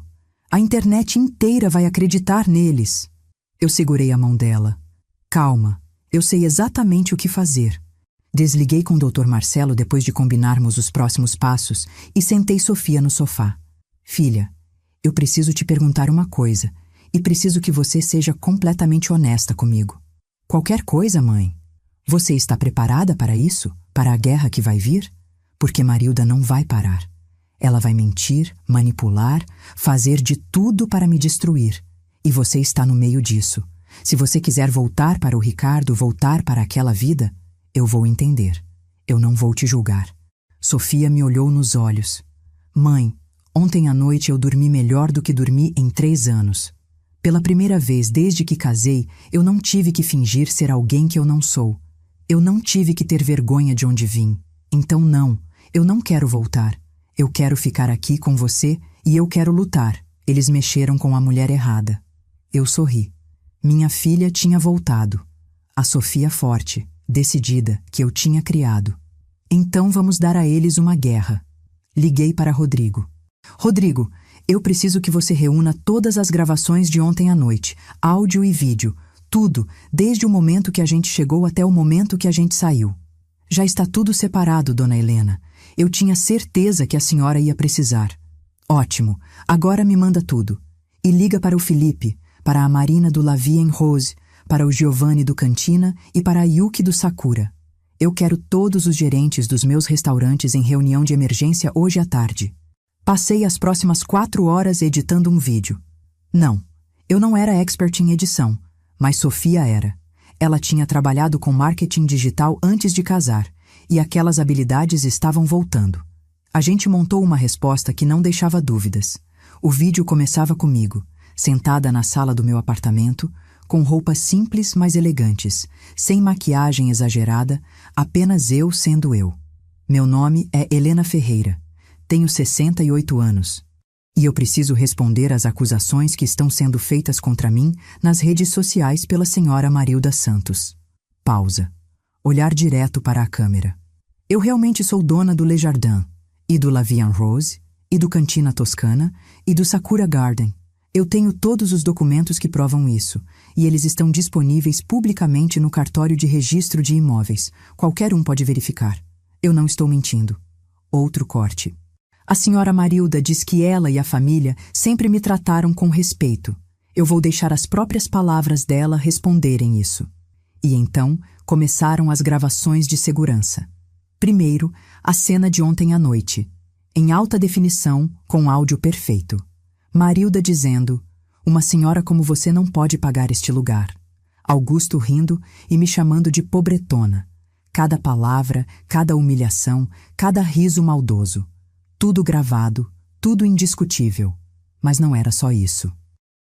A internet inteira vai acreditar neles. Eu segurei a mão dela. Calma, eu sei exatamente o que fazer. Desliguei com o Dr. Marcelo depois de combinarmos os próximos passos e sentei Sofia no sofá. Filha, eu preciso te perguntar uma coisa e preciso que você seja completamente honesta comigo. Qualquer coisa, mãe. Você está preparada para isso? Para a guerra que vai vir? Porque Marilda não vai parar. Ela vai mentir, manipular, fazer de tudo para me destruir. E você está no meio disso. Se você quiser voltar para o Ricardo, voltar para aquela vida, eu vou entender. Eu não vou te julgar. Sofia me olhou nos olhos. Mãe, ontem à noite eu dormi melhor do que dormi em 3 anos. Pela primeira vez desde que casei, eu não tive que fingir ser alguém que eu não sou. Eu não tive que ter vergonha de onde vim. Então não, eu não quero voltar. Eu quero ficar aqui com você e eu quero lutar. Eles mexeram com a mulher errada. Eu sorri. Minha filha tinha voltado. A Sofia forte, decidida, que eu tinha criado. Então vamos dar a eles uma guerra. Liguei para Rodrigo. Rodrigo, eu preciso que você reúna todas as gravações de ontem à noite, áudio e vídeo, tudo, desde o momento que a gente chegou até o momento que a gente saiu. Já está tudo separado, dona Helena. Eu tinha certeza que a senhora ia precisar. Ótimo, agora me manda tudo. E liga para o Felipe, para a Marina do La Vie en Rose, para o Giovanni do Cantina e para a Yuki do Sakura. Eu quero todos os gerentes dos meus restaurantes em reunião de emergência hoje à tarde. Passei as próximas 4 horas editando um vídeo. Não, eu não era expert em edição, mas Sofia era. Ela tinha trabalhado com marketing digital antes de casar, e aquelas habilidades estavam voltando. A gente montou uma resposta que não deixava dúvidas. O vídeo começava comigo, sentada na sala do meu apartamento, com roupas simples, mas elegantes, sem maquiagem exagerada, apenas eu sendo eu. Meu nome é Helena Ferreira. Tenho 68 anos. E eu preciso responder às acusações que estão sendo feitas contra mim nas redes sociais pela senhora Marilda Santos. Pausa. Olhar direto para a câmera. Eu realmente sou dona do Le Jardin, e do La Vie en Rose, e do Cantina Toscana, e do Sakura Garden. Eu tenho todos os documentos que provam isso, e eles estão disponíveis publicamente no cartório de registro de imóveis. Qualquer um pode verificar. Eu não estou mentindo. Outro corte. A senhora Marilda diz que ela e a família sempre me trataram com respeito. Eu vou deixar as próprias palavras dela responderem isso. E então começaram as gravações de segurança. Primeiro, a cena de ontem à noite, em alta definição, com áudio perfeito. Marilda dizendo: "Uma senhora como você não pode pagar este lugar." Augusto rindo e me chamando de pobretona. Cada palavra, cada humilhação, cada riso maldoso. Tudo gravado, tudo indiscutível. Mas não era só isso.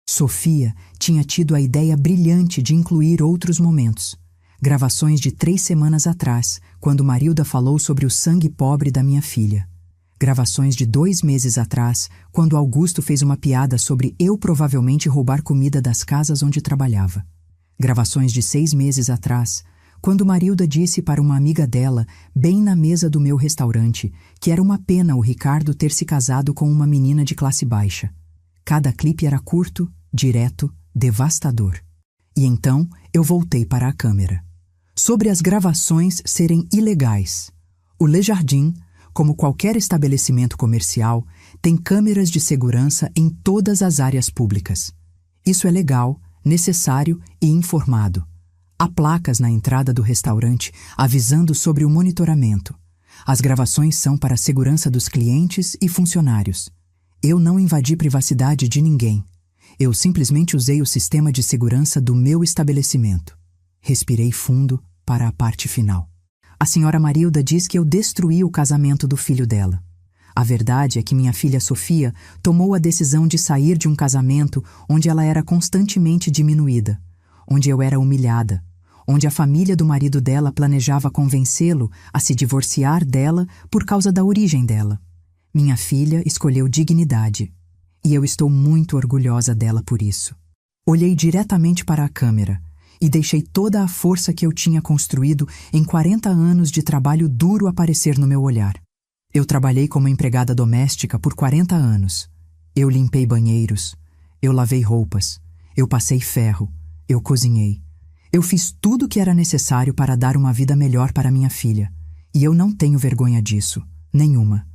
Sofia tinha tido a ideia brilhante de incluir outros momentos. Gravações de 3 semanas atrás, quando Marilda falou sobre o sangue pobre da minha filha. Gravações de 2 meses atrás, quando Augusto fez uma piada sobre eu provavelmente roubar comida das casas onde trabalhava. Gravações de 6 meses atrás, quando Marilda disse para uma amiga dela, bem na mesa do meu restaurante, que era uma pena o Ricardo ter se casado com uma menina de classe baixa. Cada clipe era curto, direto, devastador. E então eu voltei para a câmera. Sobre as gravações serem ilegais. O Le Jardin, como qualquer estabelecimento comercial, tem câmeras de segurança em todas as áreas públicas. Isso é legal, necessário e informado. Há placas na entrada do restaurante avisando sobre o monitoramento. As gravações são para a segurança dos clientes e funcionários. Eu não invadi privacidade de ninguém. Eu simplesmente usei o sistema de segurança do meu estabelecimento. Respirei fundo para a parte final. A senhora Marilda diz que eu destruí o casamento do filho dela. A verdade é que minha filha Sofia tomou a decisão de sair de um casamento onde ela era constantemente diminuída, onde eu era humilhada, onde a família do marido dela planejava convencê-lo a se divorciar dela por causa da origem dela. Minha filha escolheu dignidade, e eu estou muito orgulhosa dela por isso. Olhei diretamente para a câmera e deixei toda a força que eu tinha construído em 40 anos de trabalho duro aparecer no meu olhar. Eu trabalhei como empregada doméstica por 40 anos. Eu limpei banheiros, eu lavei roupas, eu passei ferro, eu cozinhei. Eu fiz tudo o que era necessário para dar uma vida melhor para minha filha. E eu não tenho vergonha disso, nenhuma.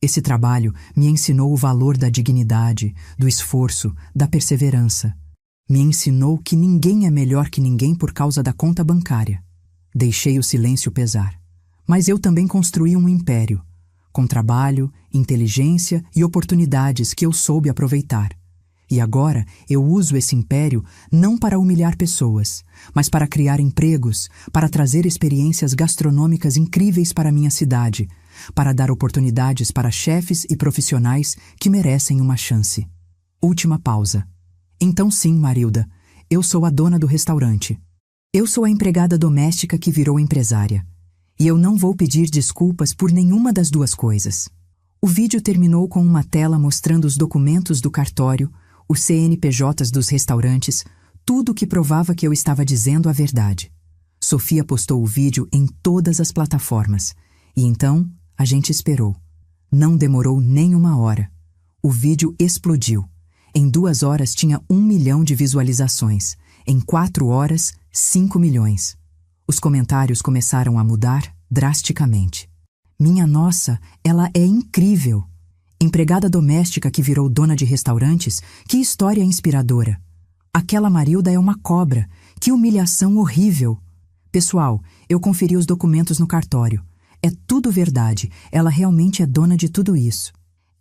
Esse trabalho me ensinou o valor da dignidade, do esforço, da perseverança. Me ensinou que ninguém é melhor que ninguém por causa da conta bancária. Deixei o silêncio pesar. Mas eu também construí um império, com trabalho, inteligência e oportunidades que eu soube aproveitar. E agora eu uso esse império não para humilhar pessoas, mas para criar empregos, para trazer experiências gastronômicas incríveis para minha cidade, para dar oportunidades para chefes e profissionais que merecem uma chance. Última pausa. Então sim, Marilda, eu sou a dona do restaurante. Eu sou a empregada doméstica que virou empresária. E eu não vou pedir desculpas por nenhuma das duas coisas. O vídeo terminou com uma tela mostrando os documentos do cartório, os CNPJs dos restaurantes, tudo que provava que eu estava dizendo a verdade. Sofia postou o vídeo em todas as plataformas. E então, a gente esperou. Não demorou nem 1 hora. O vídeo explodiu. Em 2 horas tinha 1 milhão de visualizações. Em 4 horas, 5 milhões. Os comentários começaram a mudar drasticamente. Minha nossa, ela é incrível! Empregada doméstica que virou dona de restaurantes, que história inspiradora! Aquela Marilda é uma cobra, que humilhação horrível! Pessoal, eu conferi os documentos no cartório. É tudo verdade, ela realmente é dona de tudo isso.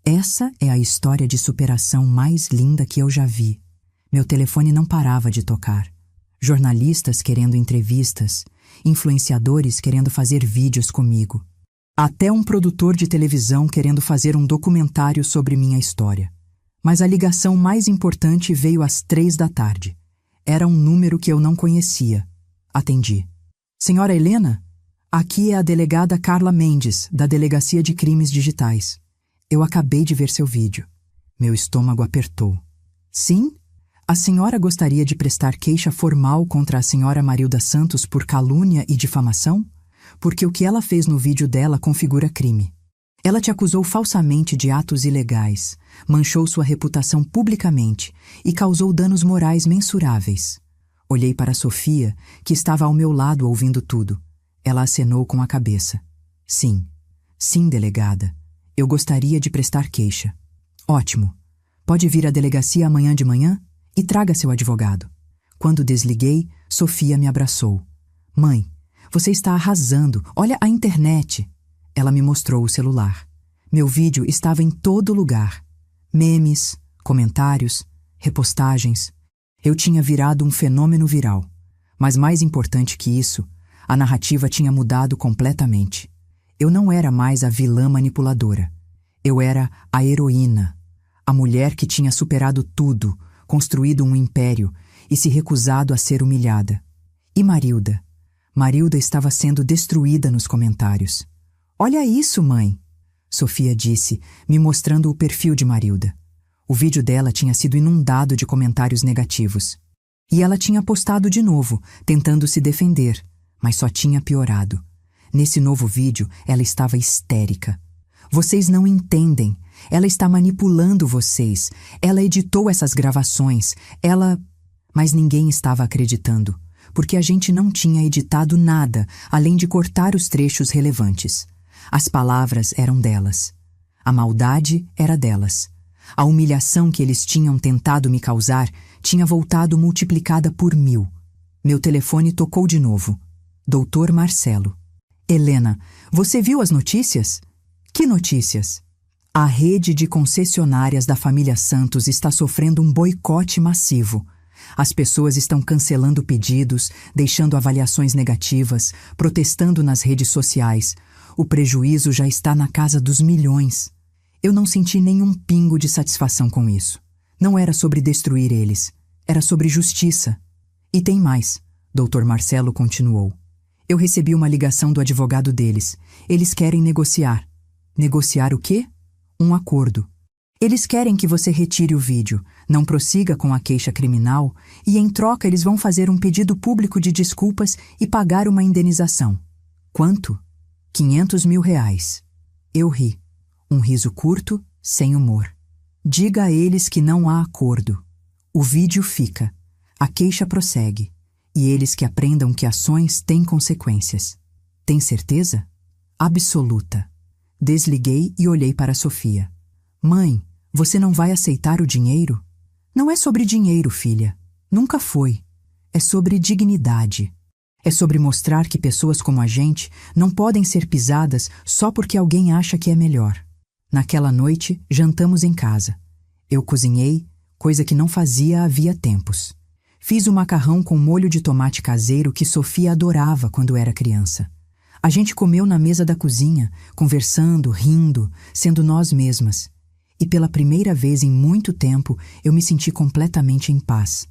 Essa é a história de superação mais linda que eu já vi. Meu telefone não parava de tocar. Jornalistas querendo entrevistas, influenciadores querendo fazer vídeos comigo. Até um produtor de televisão querendo fazer um documentário sobre minha história. Mas a ligação mais importante veio às 3 da tarde. Era um número que eu não conhecia. Atendi. Senhora Helena? Aqui é a delegada Carla Mendes, da Delegacia de Crimes Digitais. Eu acabei de ver seu vídeo. Meu estômago apertou. Sim? A senhora gostaria de prestar queixa formal contra a senhora Marilda Santos por calúnia e difamação? Porque o que ela fez no vídeo dela configura crime. Ela te acusou falsamente de atos ilegais, manchou sua reputação publicamente e causou danos morais mensuráveis. Olhei para Sofia, que estava ao meu lado ouvindo tudo. Ela acenou com a cabeça. Sim, sim, delegada. Eu gostaria de prestar queixa. Ótimo. Pode vir à delegacia amanhã de manhã? E traga seu advogado. Quando desliguei, Sofia me abraçou. Mãe, você está arrasando. Olha a internet. Ela me mostrou o celular. Meu vídeo estava em todo lugar. Memes, comentários, repostagens. Eu tinha virado um fenômeno viral. Mas mais importante que isso, a narrativa tinha mudado completamente. Eu não era mais a vilã manipuladora. Eu era a heroína. A mulher que tinha superado tudo, construído um império e se recusado a ser humilhada. E Marilda? Marilda estava sendo destruída nos comentários. Olha isso, mãe! Sofia disse, me mostrando o perfil de Marilda. O vídeo dela tinha sido inundado de comentários negativos. E ela tinha postado de novo, tentando se defender, mas só tinha piorado. Nesse novo vídeo, ela estava histérica. Vocês não entendem. Ela está manipulando vocês. Ela editou essas gravações. Mas ninguém estava acreditando, porque a gente não tinha editado nada, além de cortar os trechos relevantes. As palavras eram delas. A maldade era delas. A humilhação que eles tinham tentado me causar tinha voltado multiplicada por 1000. Meu telefone tocou de novo. Doutor Marcelo. Helena, você viu as notícias? Que notícias? A rede de concessionárias da família Santos está sofrendo um boicote massivo. As pessoas estão cancelando pedidos, deixando avaliações negativas, protestando nas redes sociais. O prejuízo já está na casa dos milhões. Eu não senti nenhum pingo de satisfação com isso. Não era sobre destruir eles. Era sobre justiça. E tem mais, Dr. Marcelo continuou. Eu recebi uma ligação do advogado deles. Eles querem negociar. Negociar o quê? Um acordo. Eles querem que você retire o vídeo, não prossiga com a queixa criminal e, em troca, eles vão fazer um pedido público de desculpas e pagar uma indenização. Quanto? R$500.000. Eu ri. Um riso curto, sem humor. Diga a eles que não há acordo. O vídeo fica. A queixa prossegue. E eles que aprendam que ações têm consequências. Tem certeza? Absoluta. Desliguei e olhei para Sofia. Mãe, você não vai aceitar o dinheiro? Não é sobre dinheiro, filha. Nunca foi. É sobre dignidade. É sobre mostrar que pessoas como a gente não podem ser pisadas só porque alguém acha que é melhor. Naquela noite, jantamos em casa. Eu cozinhei, coisa que não fazia havia tempos. Fiz o macarrão com molho de tomate caseiro que Sofia adorava quando era criança. A gente comeu na mesa da cozinha, conversando, rindo, sendo nós mesmas. E pela primeira vez em muito tempo, eu me senti completamente em paz.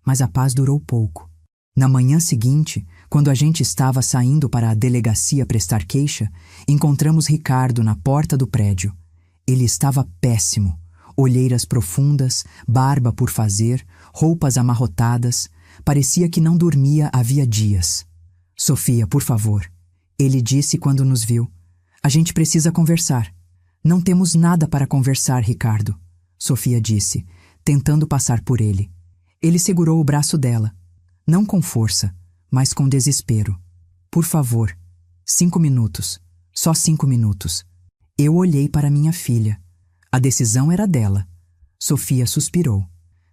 Mas a paz durou pouco. Na manhã seguinte, quando a gente estava saindo para a delegacia prestar queixa, encontramos Ricardo na porta do prédio. Ele estava péssimo. Olheiras profundas, barba por fazer, roupas amarrotadas. Parecia que não dormia havia dias. Sofia, por favor. Ele disse quando nos viu. A gente precisa conversar. Não temos nada para conversar, Ricardo. Sofia disse, tentando passar por ele. Ele segurou o braço dela. Não com força, mas com desespero. Por favor. 5 minutos. Só 5 minutos. Eu olhei para minha filha. A decisão era dela. Sofia suspirou.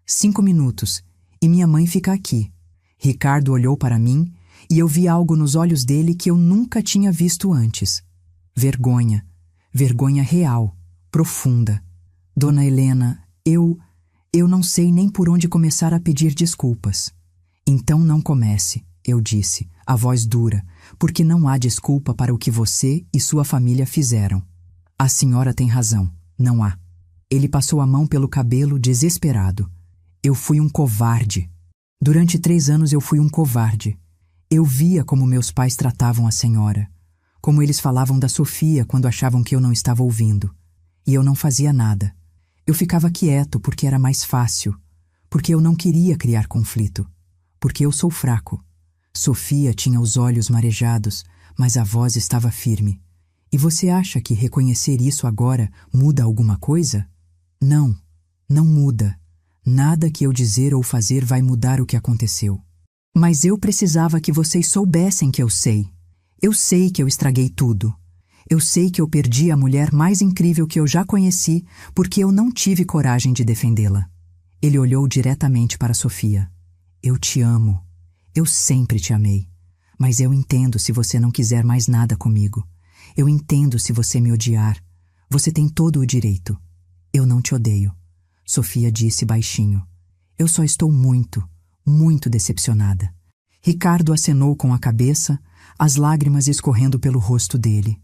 5 minutos. E minha mãe fica aqui. Ricardo olhou para mim e eu vi algo nos olhos dele que eu nunca tinha visto antes. Vergonha. Vergonha real, profunda. Dona Helena, eu não sei nem por onde começar a pedir desculpas. Então não comece, eu disse, a voz dura, porque não há desculpa para o que você e sua família fizeram. A senhora tem razão, não há. Ele passou a mão pelo cabelo, desesperado. Eu fui um covarde. Durante 3 anos eu fui um covarde. Eu via como meus pais tratavam a senhora. Como eles falavam da Sofia quando achavam que eu não estava ouvindo. E eu não fazia nada. Eu ficava quieto porque era mais fácil. Porque eu não queria criar conflito. Porque eu sou fraco. Sofia tinha os olhos marejados, mas a voz estava firme. E você acha que reconhecer isso agora muda alguma coisa? Não, não muda. Nada que eu dizer ou fazer vai mudar o que aconteceu. Mas eu precisava que vocês soubessem que eu sei. Eu sei que eu estraguei tudo. Eu sei que eu perdi a mulher mais incrível que eu já conheci porque eu não tive coragem de defendê-la. Ele olhou diretamente para Sofia. Eu te amo. Eu sempre te amei. Mas eu entendo se você não quiser mais nada comigo. Eu entendo se você me odiar. Você tem todo o direito. Eu não te odeio. Sofia disse baixinho. Eu só estou muito, muito decepcionada. Ricardo acenou com a cabeça, as lágrimas escorrendo pelo rosto dele.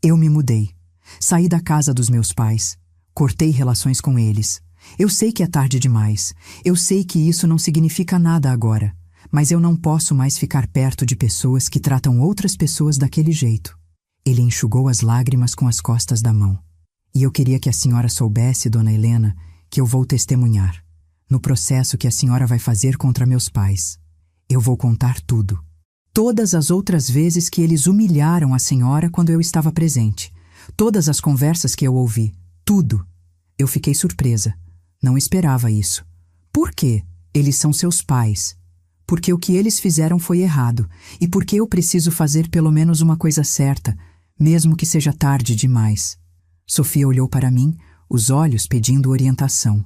Eu me mudei. Saí da casa dos meus pais. Cortei relações com eles. Eu sei que é tarde demais. Eu sei que isso não significa nada agora. Mas eu não posso mais ficar perto de pessoas que tratam outras pessoas daquele jeito. Ele enxugou as lágrimas com as costas da mão. E eu queria que a senhora soubesse, dona Helena, que eu vou testemunhar. No processo que a senhora vai fazer contra meus pais. Eu vou contar tudo. Todas as outras vezes que eles humilharam a senhora quando eu estava presente. Todas as conversas que eu ouvi. Tudo. Eu fiquei surpresa. Não esperava isso. Por quê? Eles são seus pais. Porque o que eles fizeram foi errado. E porque eu preciso fazer pelo menos uma coisa certa, mesmo que seja tarde demais. Sofia olhou para mim, os olhos pedindo orientação.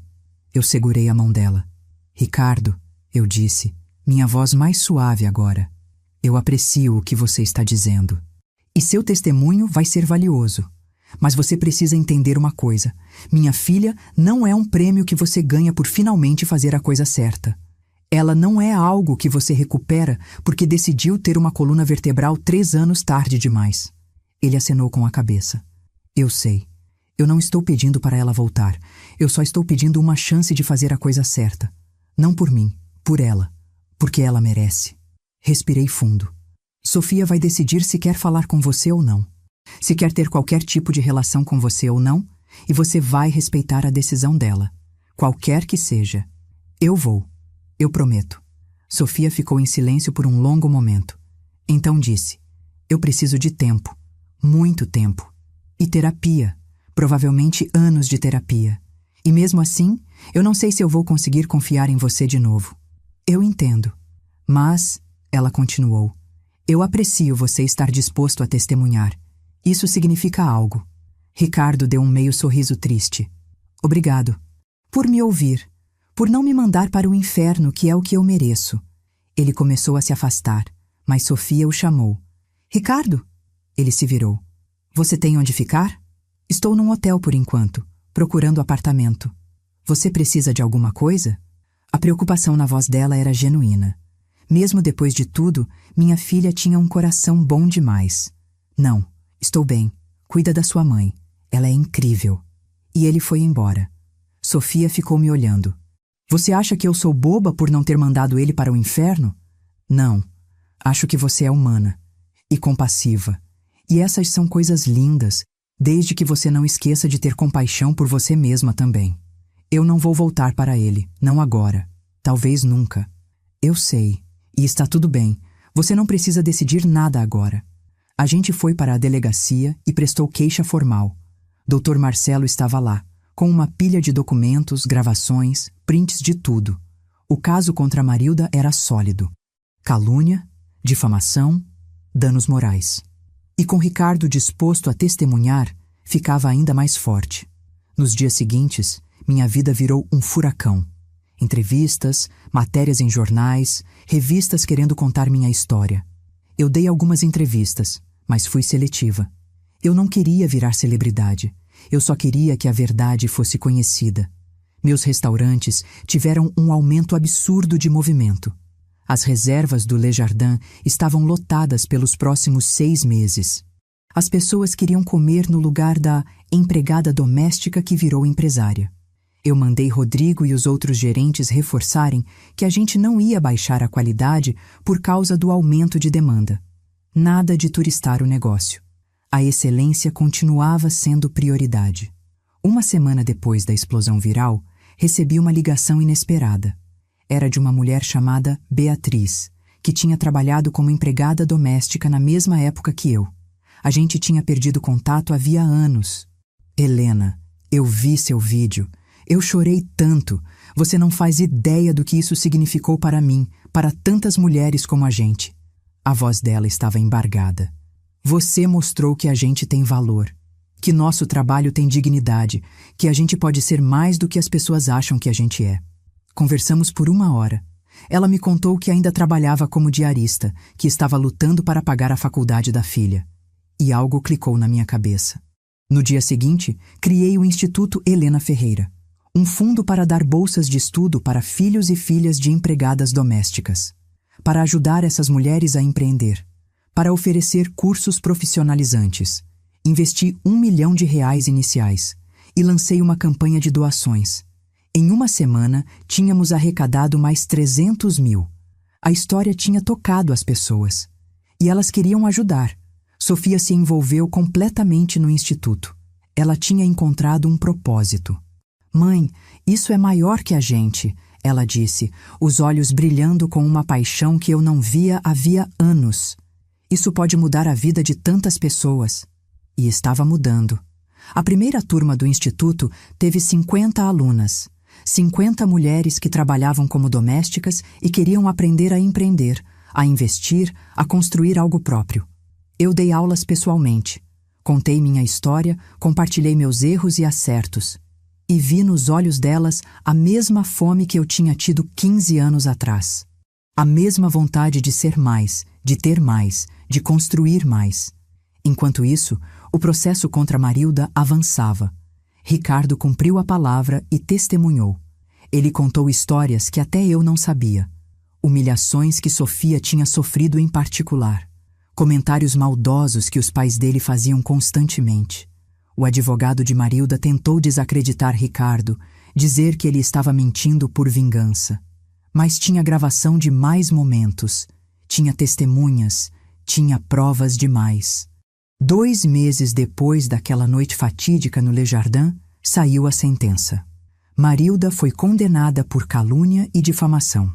Eu segurei a mão dela. Ricardo, eu disse, minha voz mais suave agora. Eu aprecio o que você está dizendo. E seu testemunho vai ser valioso. Mas você precisa entender uma coisa. Minha filha não é um prêmio que você ganha por finalmente fazer a coisa certa. Ela não é algo que você recupera porque decidiu ter uma coluna vertebral 3 anos tarde demais. Ele acenou com a cabeça. Eu sei. Eu não estou pedindo para ela voltar. Eu só estou pedindo uma chance de fazer a coisa certa. Não por mim, por ela. Porque ela merece. Respirei fundo. Sofia vai decidir se quer falar com você ou não. Se quer ter qualquer tipo de relação com você ou não, e você vai respeitar a decisão dela. Qualquer que seja. Eu vou. Eu prometo. Sofia ficou em silêncio por um longo momento. Então disse, eu preciso de tempo. Muito tempo. E terapia. Provavelmente anos de terapia. E mesmo assim, eu não sei se eu vou conseguir confiar em você de novo. Eu entendo. Mas, ela continuou, eu aprecio você estar disposto a testemunhar. Isso significa algo. Ricardo deu um meio sorriso triste. Obrigado. Por me ouvir. Por não me mandar para o inferno, que é o que eu mereço. Ele começou a se afastar, mas Sofia o chamou. Ricardo? Ele se virou. Você tem onde ficar? Estou num hotel por enquanto, procurando apartamento. Você precisa de alguma coisa? A preocupação na voz dela era genuína. Mesmo depois de tudo, minha filha tinha um coração bom demais. Não, estou bem. Cuida da sua mãe. Ela é incrível. E ele foi embora. Sofia ficou me olhando. Você acha que eu sou boba por não ter mandado ele para o inferno? Não. Acho que você é humana. E compassiva. E essas são coisas lindas, desde que você não esqueça de ter compaixão por você mesma também. Eu não vou voltar para ele, não agora. Talvez nunca. Eu sei. E está tudo bem. Você não precisa decidir nada agora. A gente foi para a delegacia e prestou queixa formal. Dr. Marcelo estava lá, com uma pilha de documentos, gravações, prints de tudo. O caso contra Marilda era sólido. Calúnia, difamação, danos morais. E com Ricardo disposto a testemunhar, ficava ainda mais forte. Nos dias seguintes, minha vida virou um furacão. Entrevistas, matérias em jornais, revistas querendo contar minha história. Eu dei algumas entrevistas, mas fui seletiva. Eu não queria virar celebridade. Eu só queria que a verdade fosse conhecida. Meus restaurantes tiveram um aumento absurdo de movimento. As reservas do Le Jardin estavam lotadas pelos próximos 6 meses. As pessoas queriam comer no lugar da empregada doméstica que virou empresária. Eu mandei Rodrigo e os outros gerentes reforçarem que a gente não ia baixar a qualidade por causa do aumento de demanda. Nada de turistar o negócio. A excelência continuava sendo prioridade. Uma semana depois da explosão viral, recebi uma ligação inesperada. Era de uma mulher chamada Beatriz, que tinha trabalhado como empregada doméstica na mesma época que eu. A gente tinha perdido contato havia anos. Helena, eu vi seu vídeo. Eu chorei tanto. Você não faz ideia do que isso significou para mim, para tantas mulheres como a gente. A voz dela estava embargada. Você mostrou que a gente tem valor, que nosso trabalho tem dignidade, que a gente pode ser mais do que as pessoas acham que a gente é. Conversamos por 1 hora. Ela me contou que ainda trabalhava como diarista, que estava lutando para pagar a faculdade da filha. E algo clicou na minha cabeça. No dia seguinte, criei o Instituto Helena Ferreira, um fundo para dar bolsas de estudo para filhos e filhas de empregadas domésticas, para ajudar essas mulheres a empreender, para oferecer cursos profissionalizantes. Investi R$1 milhão iniciais e lancei uma campanha de doações. Em 1 semana, tínhamos arrecadado mais 300 mil. A história tinha tocado as pessoas. E elas queriam ajudar. Sofia se envolveu completamente no instituto. Ela tinha encontrado um propósito. Mãe, isso é maior que a gente, ela disse, os olhos brilhando com uma paixão que eu não via havia anos. Isso pode mudar a vida de tantas pessoas. E estava mudando. A primeira turma do instituto teve 50 alunas. 50 mulheres que trabalhavam como domésticas e queriam aprender a empreender, a investir, a construir algo próprio. Eu dei aulas pessoalmente. Contei minha história, compartilhei meus erros e acertos. E vi nos olhos delas a mesma fome que eu tinha tido 15 anos atrás. A mesma vontade de ser mais, de ter mais, de construir mais. Enquanto isso, o processo contra Marilda avançava. Ricardo cumpriu a palavra e testemunhou. Ele contou histórias que até eu não sabia. Humilhações que Sofia tinha sofrido em particular. Comentários maldosos que os pais dele faziam constantemente. O advogado de Marilda tentou desacreditar Ricardo, dizer que ele estava mentindo por vingança. Mas tinha gravação de mais momentos, tinha testemunhas, tinha provas demais. 2 meses depois daquela noite fatídica no Le Jardin, saiu a sentença. Marilda foi condenada por calúnia e difamação.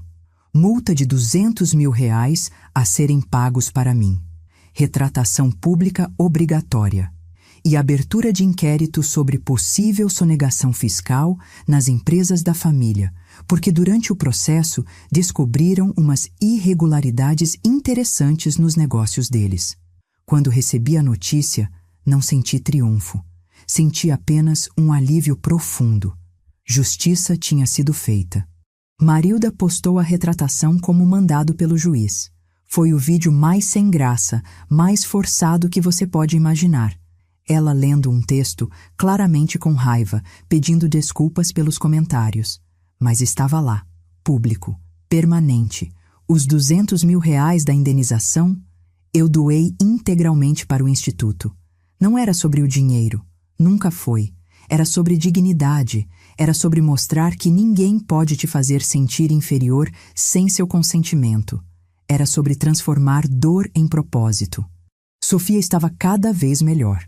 Multa de R$200 mil a serem pagos para mim. Retratação pública obrigatória. E abertura de inquérito sobre possível sonegação fiscal nas empresas da família, porque durante o processo descobriram umas irregularidades interessantes nos negócios deles. Quando recebi a notícia, não senti triunfo. Senti apenas um alívio profundo. Justiça tinha sido feita. Marilda postou a retratação como mandado pelo juiz. Foi o vídeo mais sem graça, mais forçado que você pode imaginar. Ela lendo um texto, claramente com raiva, pedindo desculpas pelos comentários. Mas estava lá, público, permanente. Os R$200 mil da indenização, eu doei integralmente para o instituto. Não era sobre o dinheiro, nunca foi. Era sobre dignidade, era sobre mostrar que ninguém pode te fazer sentir inferior sem seu consentimento. Era sobre transformar dor em propósito. Sofia estava cada vez melhor.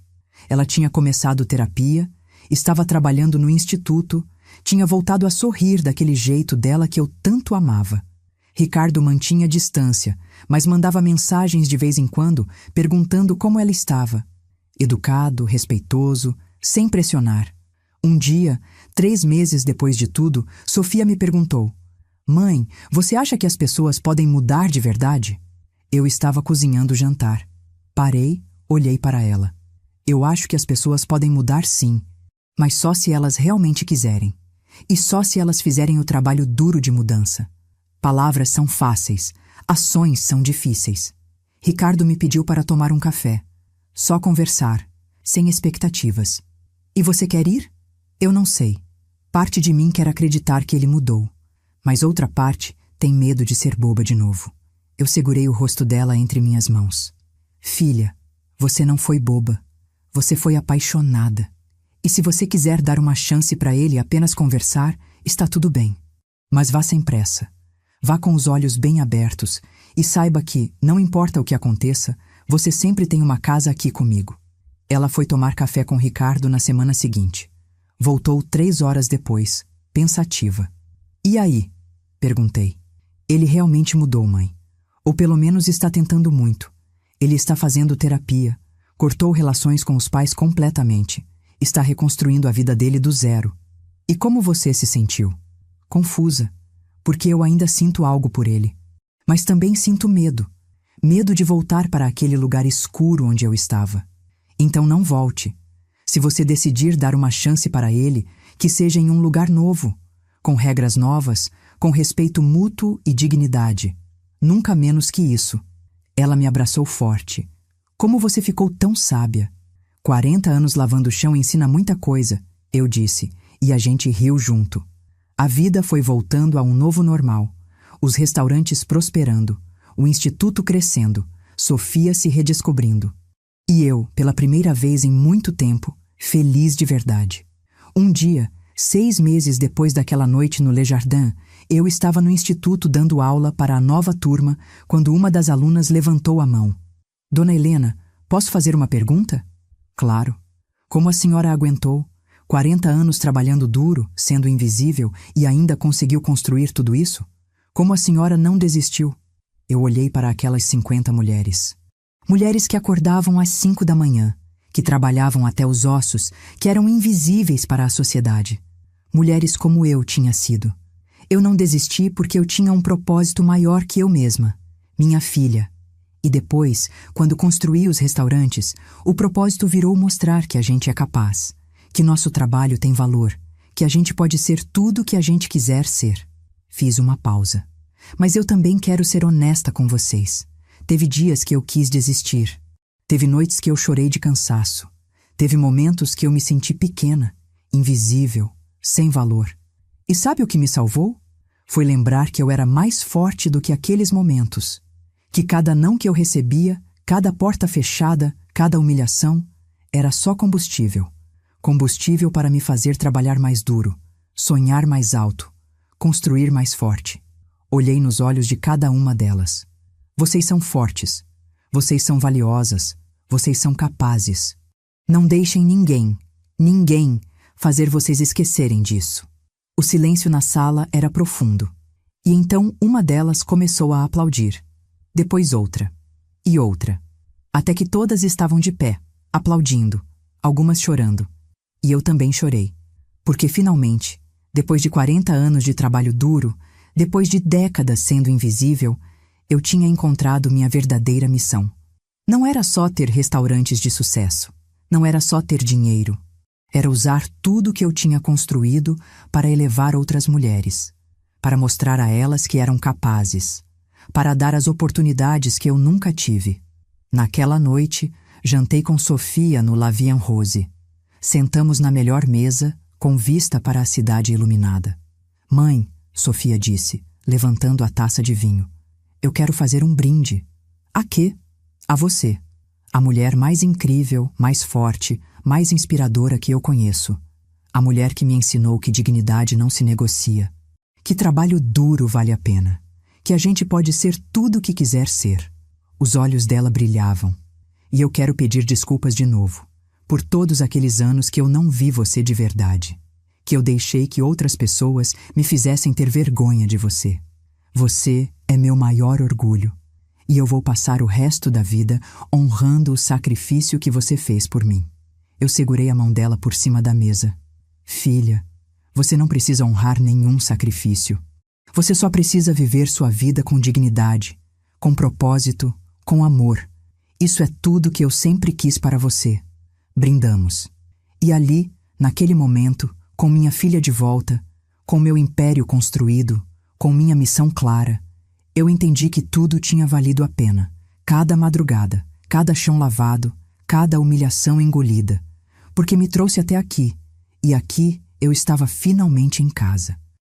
Ela tinha começado terapia, estava trabalhando no instituto, tinha voltado a sorrir daquele jeito dela que eu tanto amava. Ricardo mantinha distância, mas mandava mensagens de vez em quando, perguntando como ela estava. Educado, respeitoso, sem pressionar. Um dia, 3 meses depois de tudo, Sofia me perguntou: Mãe, você acha que as pessoas podem mudar de verdade? Eu estava cozinhando o jantar. Parei, olhei para ela. Eu acho que as pessoas podem mudar sim, mas só se elas realmente quiserem. E só se elas fizerem o trabalho duro de mudança. Palavras são fáceis, ações são difíceis. Ricardo me pediu para tomar um café. Só conversar, sem expectativas. E você quer ir? Eu não sei. Parte de mim quer acreditar que ele mudou, mas outra parte tem medo de ser boba de novo. Eu segurei o rosto dela entre minhas mãos. Filha, você não foi boba. Você foi apaixonada. E se você quiser dar uma chance para ele apenas conversar, está tudo bem. Mas vá sem pressa. Vá com os olhos bem abertos e saiba que, não importa o que aconteça, você sempre tem uma casa aqui comigo. Ela foi tomar café com Ricardo na semana seguinte. Voltou 3 horas depois, pensativa. E aí? Perguntei. Ele realmente mudou, mãe. Ou pelo menos está tentando muito. Ele está fazendo terapia. Cortou relações com os pais completamente. Está reconstruindo a vida dele do zero. E como você se sentiu? Confusa, porque eu ainda sinto algo por ele. Mas também sinto medo. Medo de voltar para aquele lugar escuro onde eu estava. Então não volte. Se você decidir dar uma chance para ele, que seja em um lugar novo, com regras novas, com respeito mútuo e dignidade. Nunca menos que isso. Ela me abraçou forte. Como você ficou tão sábia? 40 anos lavando o chão ensina muita coisa, eu disse, e a gente riu junto. A vida foi voltando a um novo normal. Os restaurantes prosperando, o instituto crescendo, Sofia se redescobrindo. E eu, pela primeira vez em muito tempo, feliz de verdade. Um dia, 6 meses depois daquela noite no Le Jardin, eu estava no instituto dando aula para a nova turma quando uma das alunas levantou a mão. Dona Helena, Posso fazer uma pergunta? Claro. Como a senhora aguentou? 40 anos trabalhando duro, sendo invisível, e ainda conseguiu construir tudo isso? Como a senhora não desistiu? Eu olhei para aquelas 50 mulheres. Mulheres que acordavam às 5 da manhã, que trabalhavam até os ossos, que eram invisíveis para a sociedade. Mulheres como eu tinha sido. Eu não desisti porque eu tinha um propósito maior que eu mesma, minha filha. E depois, quando construí os restaurantes, o propósito virou mostrar que a gente é capaz, que nosso trabalho tem valor, que a gente pode ser tudo o que a gente quiser ser. Fiz uma pausa. Mas eu também quero ser honesta com vocês. Teve dias que eu quis desistir. Teve noites que eu chorei de cansaço. Teve momentos que eu me senti pequena, invisível, sem valor. E sabe o que me salvou? Foi lembrar que eu era mais forte do que aqueles momentos. Que cada não que eu recebia, cada porta fechada, cada humilhação, era só combustível. Combustível para me fazer trabalhar mais duro, sonhar mais alto, construir mais forte. Olhei nos olhos de cada uma delas. Vocês são fortes. Vocês são valiosas. Vocês são capazes. Não deixem ninguém, fazer vocês esquecerem disso. O silêncio na sala era profundo. E então uma delas começou a aplaudir. Depois outra. E outra. Até que todas estavam de pé, aplaudindo, algumas chorando. E eu também chorei. Porque finalmente, depois de 40 anos de trabalho duro, depois de décadas sendo invisível, eu tinha encontrado minha verdadeira missão. Não era só ter restaurantes de sucesso. Não era só ter dinheiro. Era usar tudo que eu tinha construído para elevar outras mulheres, para mostrar a elas que eram capazes, para dar as oportunidades que eu nunca tive. Naquela noite, jantei com Sofia no La Vie en Rose. Sentamos na melhor mesa, com vista para a cidade iluminada. Mãe, Sofia disse, levantando a taça de vinho, eu quero fazer um brinde. A quê? A você. A mulher mais incrível, mais forte, mais inspiradora que eu conheço. A mulher que me ensinou que dignidade não se negocia. Que trabalho duro vale a pena. Que a gente pode ser tudo o que quiser ser. Os olhos dela brilhavam. E eu quero pedir desculpas de novo, por todos aqueles anos que eu não vi você de verdade. Que eu deixei que outras pessoas me fizessem ter vergonha de você. Você é meu maior orgulho. E eu vou passar o resto da vida honrando o sacrifício que você fez por mim. Eu segurei a mão dela por cima da mesa. Filha, você não precisa honrar nenhum sacrifício. Você só precisa viver sua vida com dignidade, com propósito, com amor. Isso é tudo que eu sempre quis para você. Brindamos. E ali, naquele momento, com minha filha de volta, com meu império construído, com minha missão clara, eu entendi que tudo tinha valido a pena. Cada madrugada, cada chão lavado, cada humilhação engolida. Porque me trouxe até aqui. E aqui eu estava finalmente em casa.